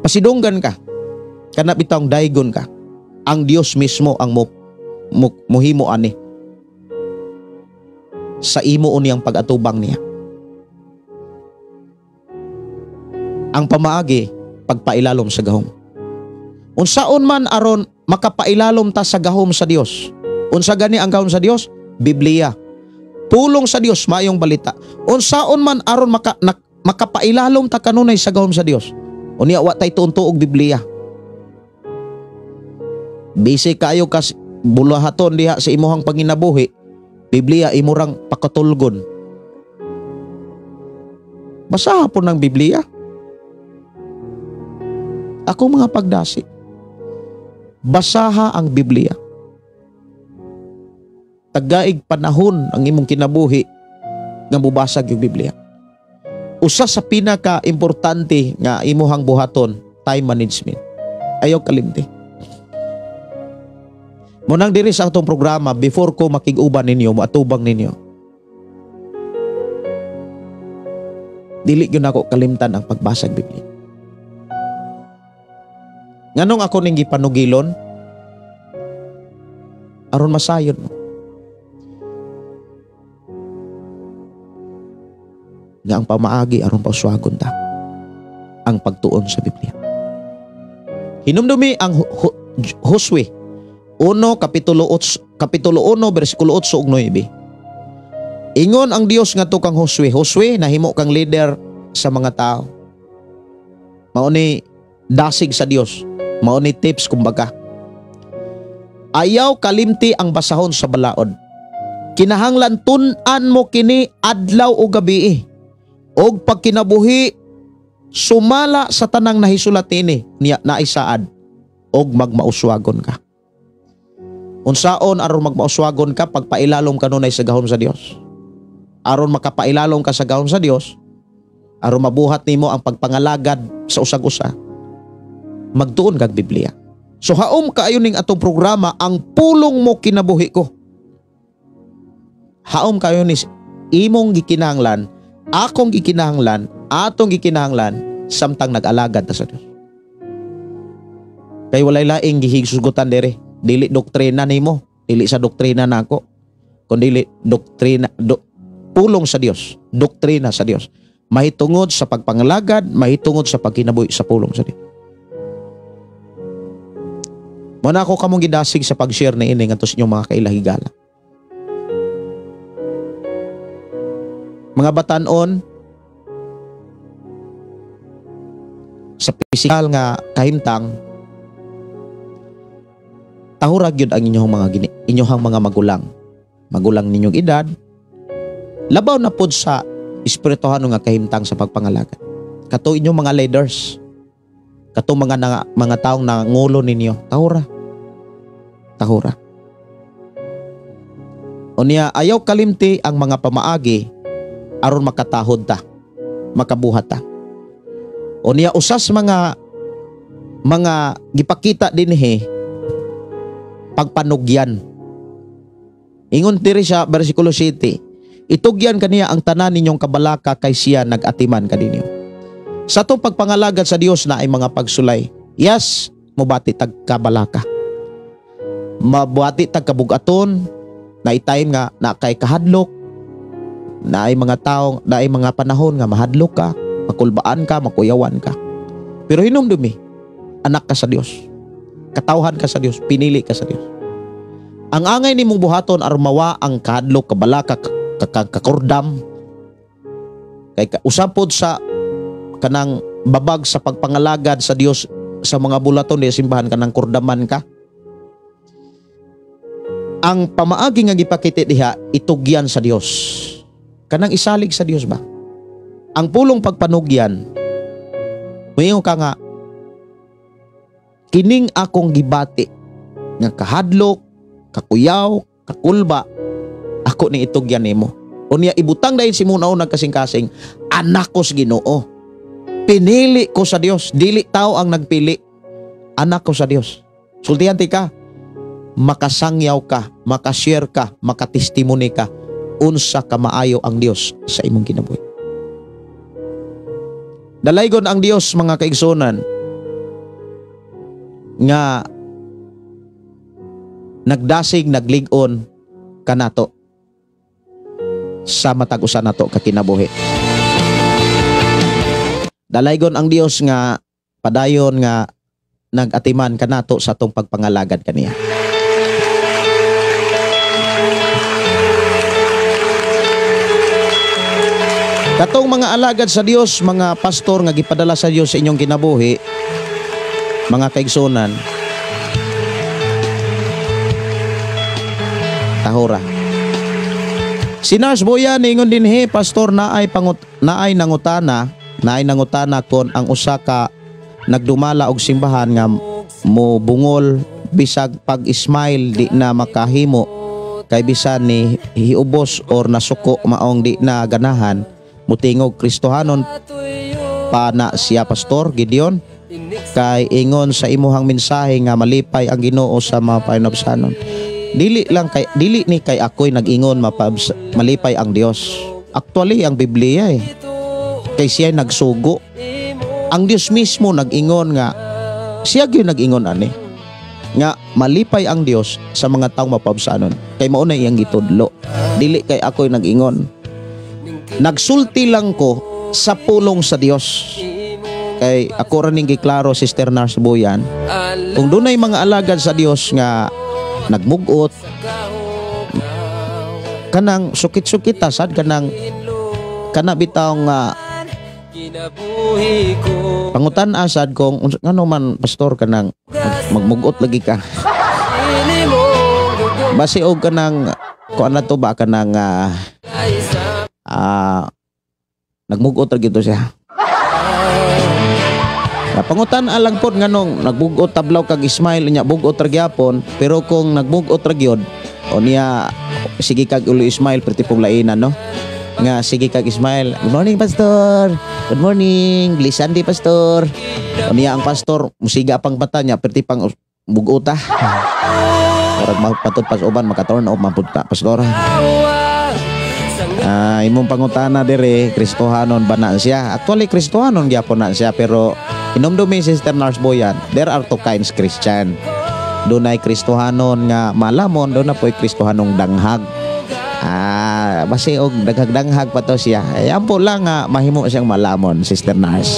Pasidunggan ka. kana bitong daygon ka. Ang Dios mismo ang muhimo ani sa imo uniyang pag-atubang niya. Ang pamaagi pagpailalom sa gahom. Unsaon man aron makapailalom ta sa gahom sa Dios. Unsa gani ang gahom sa Dios? Biblia. Pulong sa Dios, mayong balita. Unsaon man aron makapailalom ta kanunay sa gahom sa Dios. Unya wa tay tuon-tuog Biblia. Bisi kayo kas bulahaton diha sa imuhang panginabuhi, Biblia imurang pakatulgon. Basaha po ng Biblia. Ako mga pagdasi, basaha ang Biblia. Tagaig panahon ang imong kinabuhi nga mubasag yung Biblia. Usa sa pinaka-importante nga imuhang buhaton, time management. Ayaw kalimti. Munang diri sa atong programa, before ko makig-uban ninyo, matubang ninyo, dili gyud nako kalimtan ang pagbasag Biblia. Nganong ako ning gipanugilon aron masayon mo nga ang pamaagi aron pauswagon ta ang pagtuon sa Biblia. Hinumdumi ang Josue 1 kapitulo 1 bersikulo 8 ug 9. Ingon ang Dios ngadto kang Josue, nahimo kang leader sa mga tao. Mao ni dasig sa Dios, mao ni tips kumbaga. Ayaw kalimti ang basahon sa balaod. Kinahanglan tun-an mo kini adlaw o gabi. Og pagkinabuhi sumala sa tanang nahisulat ini niya naisaad og magmauswagon ka. Unsaon aron magmauswagon ka pagpailalom kanunay sa gahom sa Dios. Aron makapailalom ka sa gahom sa Dios, aron mabuhat nimo ang pagpangalagad sa usag-usa, magtuon kag Biblia. So haom kaayo ning atong programa ang pulong mo kinabuhi ko. Haom kayo ni imong gikinahanglan, akong gikinahanglan, atong gikinahanglan samtang nag-alagad ta sa Dios. Kay walay laing gihigsugutan dere. Dili doktrina nimo, dili sa doktrina nako, kundi doktrina pulong sa Dios, doktrina sa Dios. Mahitungod sa pagpangalagad, mahitungod sa pagkinabuhi sa pulong sa Dios. Muna ako kamong gidasig sa pag-share na ini ngadto sa inyong mga kailahigala. Mga batan-on sa pisikal nga kahimtang, tahurag yun ang inyong mga magulang ninyong edad, labaw na pod sa espirituhan nga kahimtang sa pagpangalagad. Kato inyong mga leaders, kato mga taong nangulo ninyo, tahura. Unya ayaw kalimti ang mga pamaagi aron makatahod ta, makabuhat ta. Unya usas mga gipakita dinhi pagpanugyan. Ingon diri sa bersikulo 7, itugyan kaniya ang tanan ninyong kabalaka kay siya nag-atiman kaninyo. Sa itong pagpangalagad sa Dios na ay mga pagsulay. Yes, mubati tag kabalaka. Mabati tag kabugaton, na itime nga na kay kahadlok, na ay mga taong, na ay mga panahon nga mahadlok ka, makulbaan ka, makuyawan ka. Pero hinumdumi, anak ka sa Dios. Katawhan ka sa Dios, pinili ka sa Dios. Ang angay nimong buhaton armawa ang kahadlok, kabalaka, kakordam. Kay usapod sa kanang babag sa pagpangalagad sa Dios sa mga bulaton di simbahan kanang kordaman ka. Ang pamaagi nga gipakita diha itugyan sa Dios. Kanang isalig sa Dios ba? Ang pulong pagpanugyan, mayon ka nga kining akong gibati nga kahadlok, kakuyaw, kakulba, ako ni itugyan nimo. Unya ibutang dahil si muna nagkasing-kasing, anak ko sa Ginoo. Pinili ko sa Dios, dili tao ang nagpili. Anak ko sa Dios. Sultihan ti ka, makasangyaw ka, makashare ka, makatestimony ka, unsa ka maayo ang Dios sa imong kinabuhi. Dalaygon ang Dios mga kaigsunan. nga nagdasig nagligon kanato sa matag usa nato ka kinabuhi. Dalaygon ang Dios nga padayon nga nagatiman kanato sa atong pagpangalagad kaniya. Katong mga alagad sa Dios, mga pastor nga gipadala sa Dios sa inyong kinabuhi, mga kaigsunan, tahora. Si Nars Boyan ingon dinhi, pastor, naay nangutana kon ang usa ka nagdumala og simbahan nga mo bungol bisag pag-smile di na makahimo kay bisan ni hiubos or nasuko maong di na ganahan mutingog Kristohanon pa na siya, pastor Gideon, kay ingon sa imuhang mensahe nga malipay ang Ginoo sa mga painobsanon. Dili ni kay ako'y nag-ingon malipay ang Dios. Actually ang Biblia kay siya nagsugo. Ang Dios mismo nag-ingon nga siya gyud nag-ingon ani nga malipay ang Dios sa mga taong mapabsanon. Kay mao na iyang gitudlo. Dili kay ako'y nag-ingon. Nagsulti lang ko sa pulong sa Dios. Kay ako rin giklaro, Sister Nars Boyan, kung dunay mga alagad sa Dios nga nagmugot kanang sukit-sukit sad kana bitaw nga pangutan asad kung ano man, pastor, kanang magmugot lagi ka basi og kanang kuan na to ba kanang nagmugot ra gito siya. Pangutan alang pod nganong nagbugot tablaw kag smile nya bugot ra gyapon, pero kung nagbugot ra gyud o niya sige kag ulo smile perti pong lainan, no? Nga sige kag smile, good morning pastor, good morning, blessed Sunday pastor. O niya ang pastor musiga pang bata nya perti pang bugot ta. Murag mapatud pas uban makaturn off mapunta pastor. Imong pangutana dire Kristohanon ba na siya? Actually Kristohanon gyapon na siya, pero inumdumi Sister Nars Boyan, there are two kinds Christian. Dunay Kristohanon nga malamon, doon na po'y Kristohanong danghag. Basi og daghag-danghag pa to siya. Ampo lang nga mahimo siyang malamon, Sister Nars.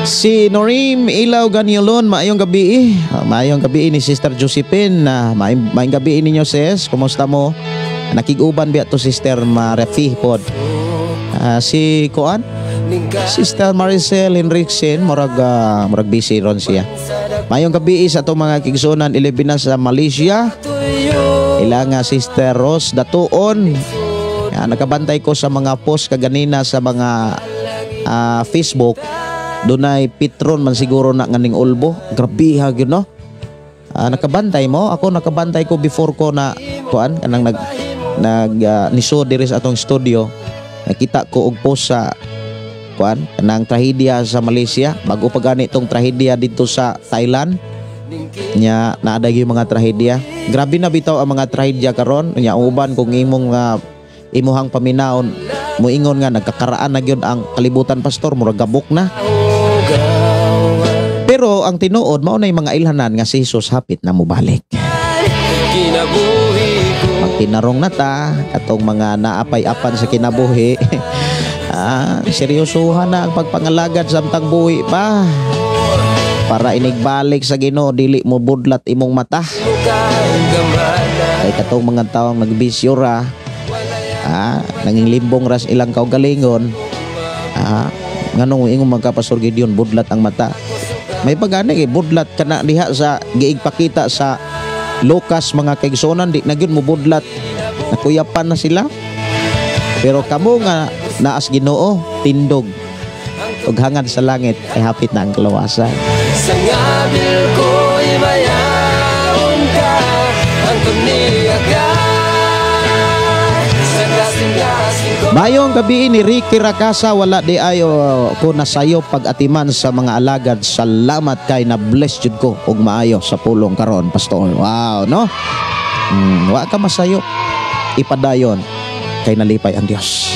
Si Norim Ilaw Ganyolon, maayong gabi. Maayong gabi ni Sister Josephine. Maayong gabi ninyo, sis. Kumusta mo? Nakiguban biya to Sister Marefi pod. Si Kuan, Sister Maricel Henriksen, murag busy ron siya. Maayong gabi sa itong mga kigsunan, ilibin na sa Malaysia. Ilang Sister Rose Datuon. Nakabantay ko sa mga post kaganina sa mga Facebook. Dunay Petron man siguro na nganing ulbo. Grabe ha gyud, no? Nakabantay mo? Ako nakabantay ko before ko na kuan kanang niso diri sa atong studio. Nakita ko og post sa kuan kanang trahedya sa Malaysia, bago pa gani itong trahedya dito sa Thailand. Nya naada gyud mga trahedya. Grabe na bitaw ang mga trahedya karon. Nya uban kung imong imuhang paminaon moingon nga nagkakaraan na gyud ang kalibutan, pastor, murag gabok na. Pero ang tinuod mao nay mga ilhanan nga si Jesus hapit na mobalik. Magtinarong na ta katong mga naapay-apan sa kinabuhi. Seryosohan na ang pagpangalagad sa amtang buhi pa. Para inigbalik sa Ginoo, dili mo budlat imong mata. Ay katong mga tawang nagbisyo ra, nanging limbong ras ilang kaugalingon. Nganong ingong mga Pastor Gideon, budlat ang mata. May pagani budlat kana diha sa giigpakita sa Lucas, mga kaigsonan, di na gyud mo budlat. Nakuyapan na sila. Pero kamo nga naas Ginoo, tindog ug hangad sa langit ay hapit na ang kaluwasan. Sa ngabil ko'y mayaon ka, ang tuniaga. Sa kasing-kasing ko. Mayong gabi ni Ricky Rakasa, wala di ayo ko nasayo pag-atiman sa mga alagad. Salamat kay na bless jud ko ug maayo sa pulong karon, pastor. Wow, no? Wa ka masayo, ipadayon kay nalipay ang Dios.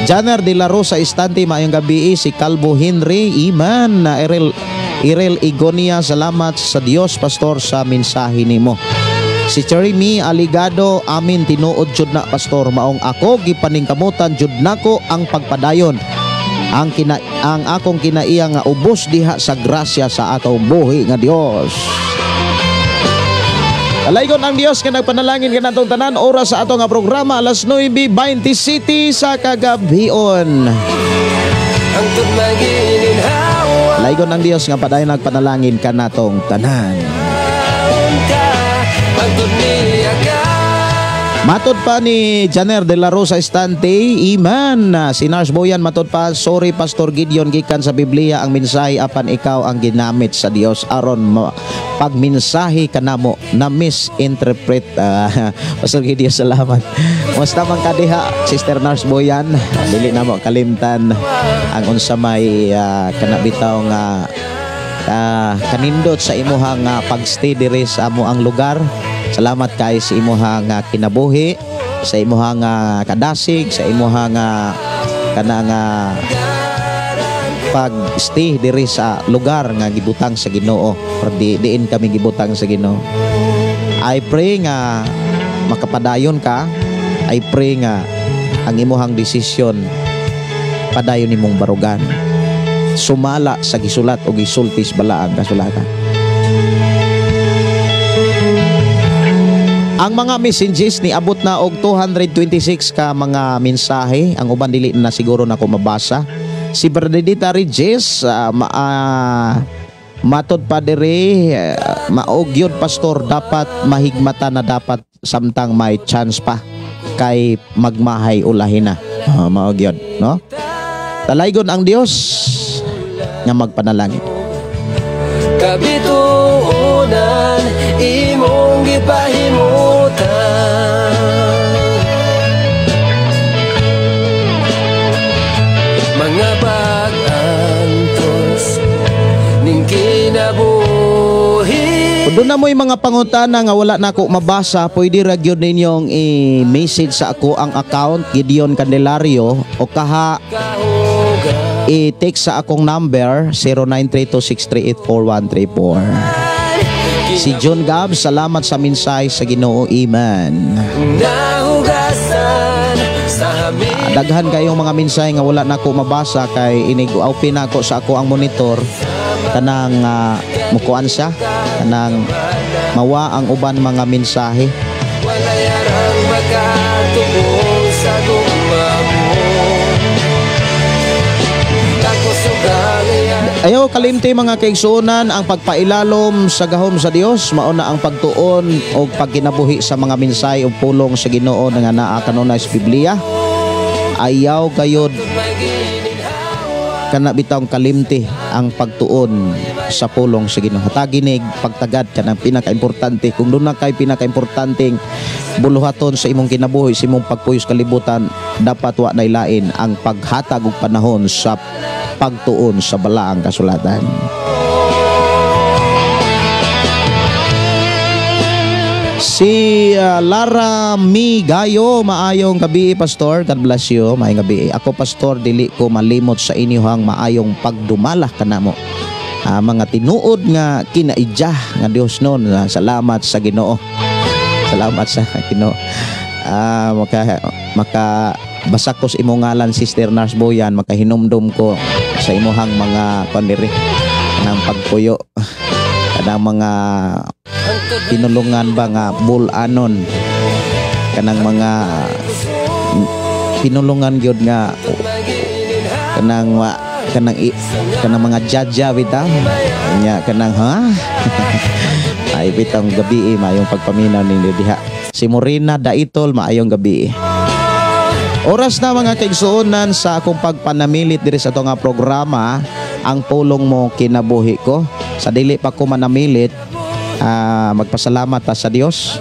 Janer de la Rosa Estante, maayong gabi. Si Calvo Henry, Iman, na Irel Igonia, salamat sa Dios pastor sa mensahe nimo. Si Jeremy Aligado, amin tinuod jud na pastor, maong ako gipaningkamutan jud nako ang pagpadayon. Ang akong kinaiya nga ubos diha sa grasya sa atong buhi nga Dios. Alaygon ang Dios nga nagpanalangin ka natong tanan. Oras sa ato nga programa alas 9:20 City sa kagabion. Ang tumaginin Alaygon ang Dios nga padayon nagpanalangin ka natong tanan. ka, ang tuniyaga. Matod pa ni Janer de la Rosa Estante, Iman, si Nars Boyan matod pa, sorry Pastor Gideon, gikan sa Biblia ang mensahe apan ikaw ang ginamit sa Dios aron pagmensahe kanamo na misinterpret. Pastor Gideon, salamat. Musta man ka diha, Sister Nars Boyan, dili na mo kalimtan ang unsa may kanabitaw nga kanindot sa imuhang pagstay diri sa amo ang lugar. Salamat kay sa imuhang kinabuhi, sa imuhang kadasig, sa imuhang kanang pag-stay diri sa lugar nga gibutang sa Ginoo. Pero diin kami gibutang sa Ginoo. I pray nga makapadayon ka. I pray nga ang imuhang desisyon padayon nimong barugan. Sumala sa gisulat o gisultis bala ang kasulatan. Ang mga messages ni abot na og 226 ka mga mensahe. Ang uban dili na siguro na ko mabasa. Si Bernadita Regis matod pa diri maog yun pastor, dapat mahigmata na dapat samtang may chance pa kay magmahay ulahin na. Maog yun, no? Talaygon ang Dios nga magpanalangin. Kabituunan imong gipahimutan, mga pag-antos ning kinabuhi. Kung doon na mo'y mga pangutana nga wala na ako mabasa, pwede ra gyud ninyong i-message sa ako ang account Gideon Candelario o i-text sa akong number 0932-638-4134. Si John Gab, salamat sa mensahe sa Ginoo. Amen. Nahugasan sa amin. Daghan kayong mga mensahe nga wala na ako mabasa kay open ako sa ako ang monitor kanang mukuan siya kanang mawa ang uban mga mensahe. Wala yarang makatubong sa gumamo. Ayaw kalimti mga kaigsuonan, ang pagpailalom sa gahom sa Dios mauna ang pagtuon o pagkinabuhi sa mga mensahe o pulong sa Ginoo nga naa kanunay sa Biblia. Ayaw gayud kana bitawng kalimti ang pagtuon sa pulong sa Ginoo. Hataginig pagtagad kanang pinakaimportante. Kung doon na kay pinakaimportanteng buluhaton sa imong kinabuhi, sa imong pagpuyos kalibutan, dapat wa nay lain ang paghatag og panahon sa pagtuon sa balaang kasulatan. Si Lara Migayo, maayong gabi pastor. God bless you. Maayong gabi. Ako pastor, dili ko malimot sa inyong maayong pagdumala kanamo. Mga tinuod nga kinaidya nga Dios noon. Salamat sa Ginoo. Salamat sa Ginoo. Maka basak ko sa imong ngalan, Sister Nars Boyan, makahinumdum ko sa imuhang mga pandiri kanang pagpuyo, kanang mga pinulungan ba nga bulanon, kanang mga pinulungan gyud nga kanang mga jadja bitaw nya kanang ay bitang gabi maayong pagpaminaw ninyo diha. Si Morena Daitol, maayong gabi. Oras na mga kaigsuonan sa akong pagpanamilit diri sa itong programa, ang pulong mo kinabuhi ko. Sa dili pa ko manamilit, magpasalamat sa Dios.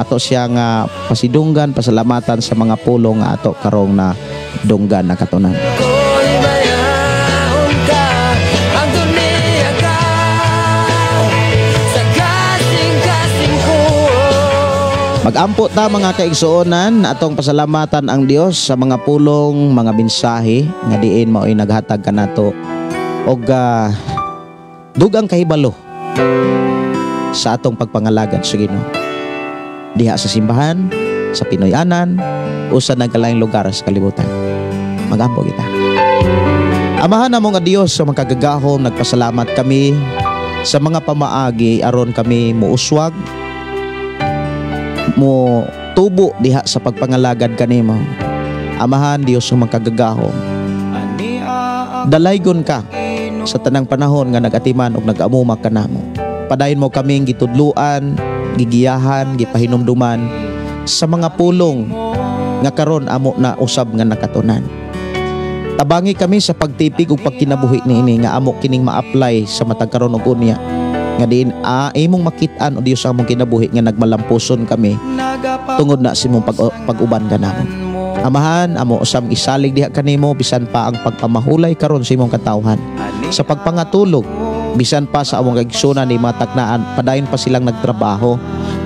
Ato siya nga pasidunggan, pasalamatan sa mga pulong nga ato karong na dunggan na katunan. Magampo ta mga kaigsuonan atong pasalamatan ang Dios sa mga pulong mga mensahe nga diin mao'y naghatag kanato og dugang kahibalo sa atong pagpangalagad sa Ginoo diha sa simbahan, sa Pinoyanan o sa nagkalaing lugar sa kalibutan. Magampo kita. Amahan namo nga Dios sa mga kagagahom, nagpasalamat kami sa mga pamaagi aron kami muuswag mo tubo diha sa pagpangalagad kanimo. Amahan Dios ng mga kagagahom, dalaygon ka sa tanang panahon nga nagatiman og nag-amuma kanamo. Padayon mo kaming gitudluan, gigiyahan, gipahinumduman sa mga pulong nga karon amo na usab nga nakatunan. Tabangi kami sa pagtipig ug pagkinabuhi niini nga amo kining ma-apply sa matag karon og unya. Nga diin imong makit-an o Dios among kinabuhi nga nagmalampuson kami tungod na sa imong pag-uban kanamo. Amahan amo usab isalig diha kanimo bisan pa ang pagpamahulay karon sa imong katawhan sa pagpangatulog bisan pa sa among kaigsuonan ni mga taknaan padayon pa silang nagtrabaho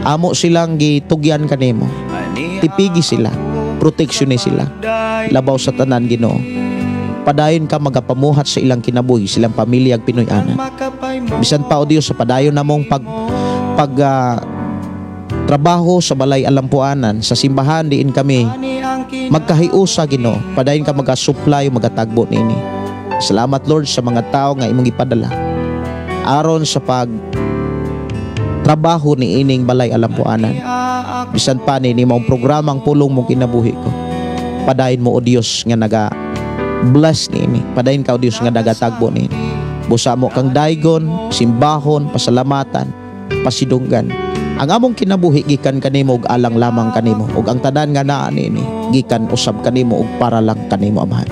amo silang gitugyan kanimo, tipigi sila, proteksyon sila labaw sa tanan Ginoo. Padayon ka magapamuhat sa ilang kinabuhi, silang pamilya ag Pinoyanan. Bisan pa o Dios sa padayon namong trabaho sa balay alampuanan sa simbahan diin kami magkahiusa Ginoo. Padayon ka magasupply magatagbo niini. Salamat Lord sa mga tao nga imong ipadala aron sa trabaho ni ining balay alampuanan. Bisan pa ni mong programang pulong mong kinabuhi ko. Padayon mo o Dios nga bless niini. Padayon ka o Dios nga nagatagbo niini. Busa mo kang daygon, simbahon, pasalamatan, pasidunggan. Ang among kinabuhi gikan kanimo og alang lamang kanimo ug ang tanan nga naa niini gikan usab kanimo ug para lang kanimo amahan.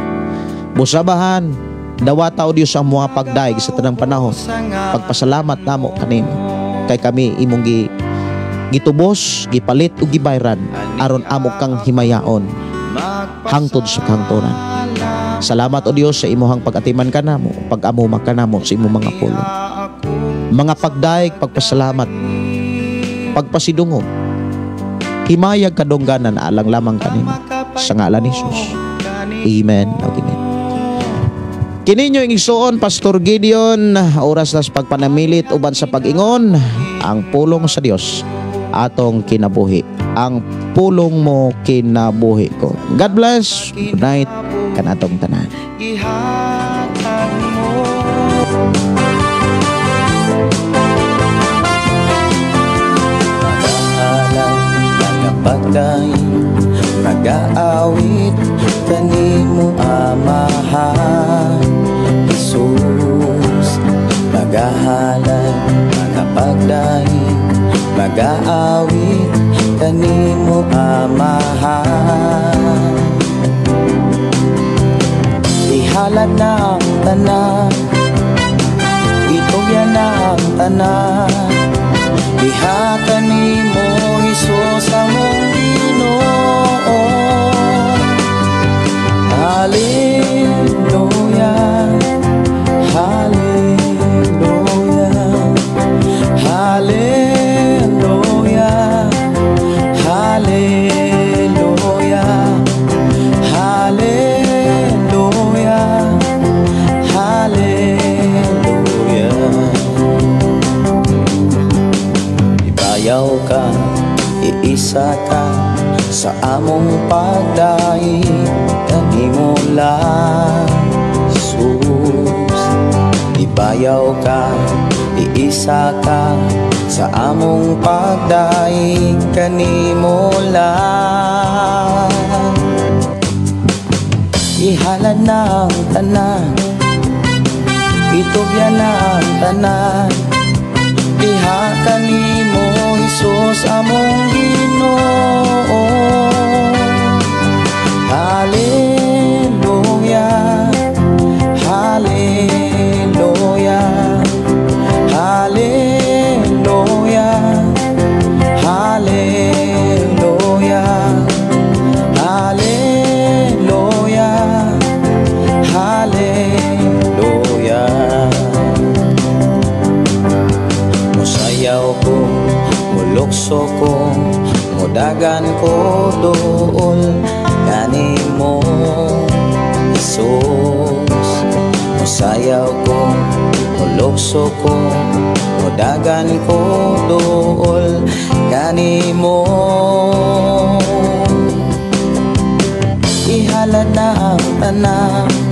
Busabahan dawata o Dios ang mga pagdaig sa tanang panahon. Pagpasalamat namo kanimo kay kami imong gitubos, gipalit ug gibayran aron amo kang himayaon hangtod sa kahangturan. Salamat o Dios sa imuhang pag-atiman kanamo, pag-amuma kanamo sa imong mga pulong. Mga pagdaig, pagpasalamat, pagpasidungo, himayag kadungganan alang lamang kanimo sa ngalan ni Jesus. Amen. Amen. Kininyo igsuon Pastor Gideon, oras na sa pagpanamilit uban sa pag-ingon ang pulong sa Dios atong kinabuhi. Ang pulong mo kinabuhi ko. God bless. Good night kanatong tanan. Ihatag mo pagdaing nag-aawit kanimo amahan Jesus. Nagahalay mga pagdaing nag-aawit kanimo amahan. Ihalad na ang tanan, itugyan na ang tanan. Diha kanimo Jesus among Ginoo. Hallelujah, hallelujah, hallelujah, hallelujah, hallelujah, hallelujah. Ibayaw ka, iisa ka sa among pagdaig kanimo lang Jesus. Ibayaw ka, iisa ka sa among pagdaig kanimo lang. Ihalad na ang tanan, itugyan na ang tanan. Diha kanimo Jesus among Ginoo. Hallelujah, hallelujah, hallelujah, hallelujah, hallelujah, hallelujah. Musayaw ko, mulukso ko, mudagan ko dool kanimo Jesus. Musayaw ko, mulukso ko, mudagan ko dool kanimo. Ihalad na ang tanan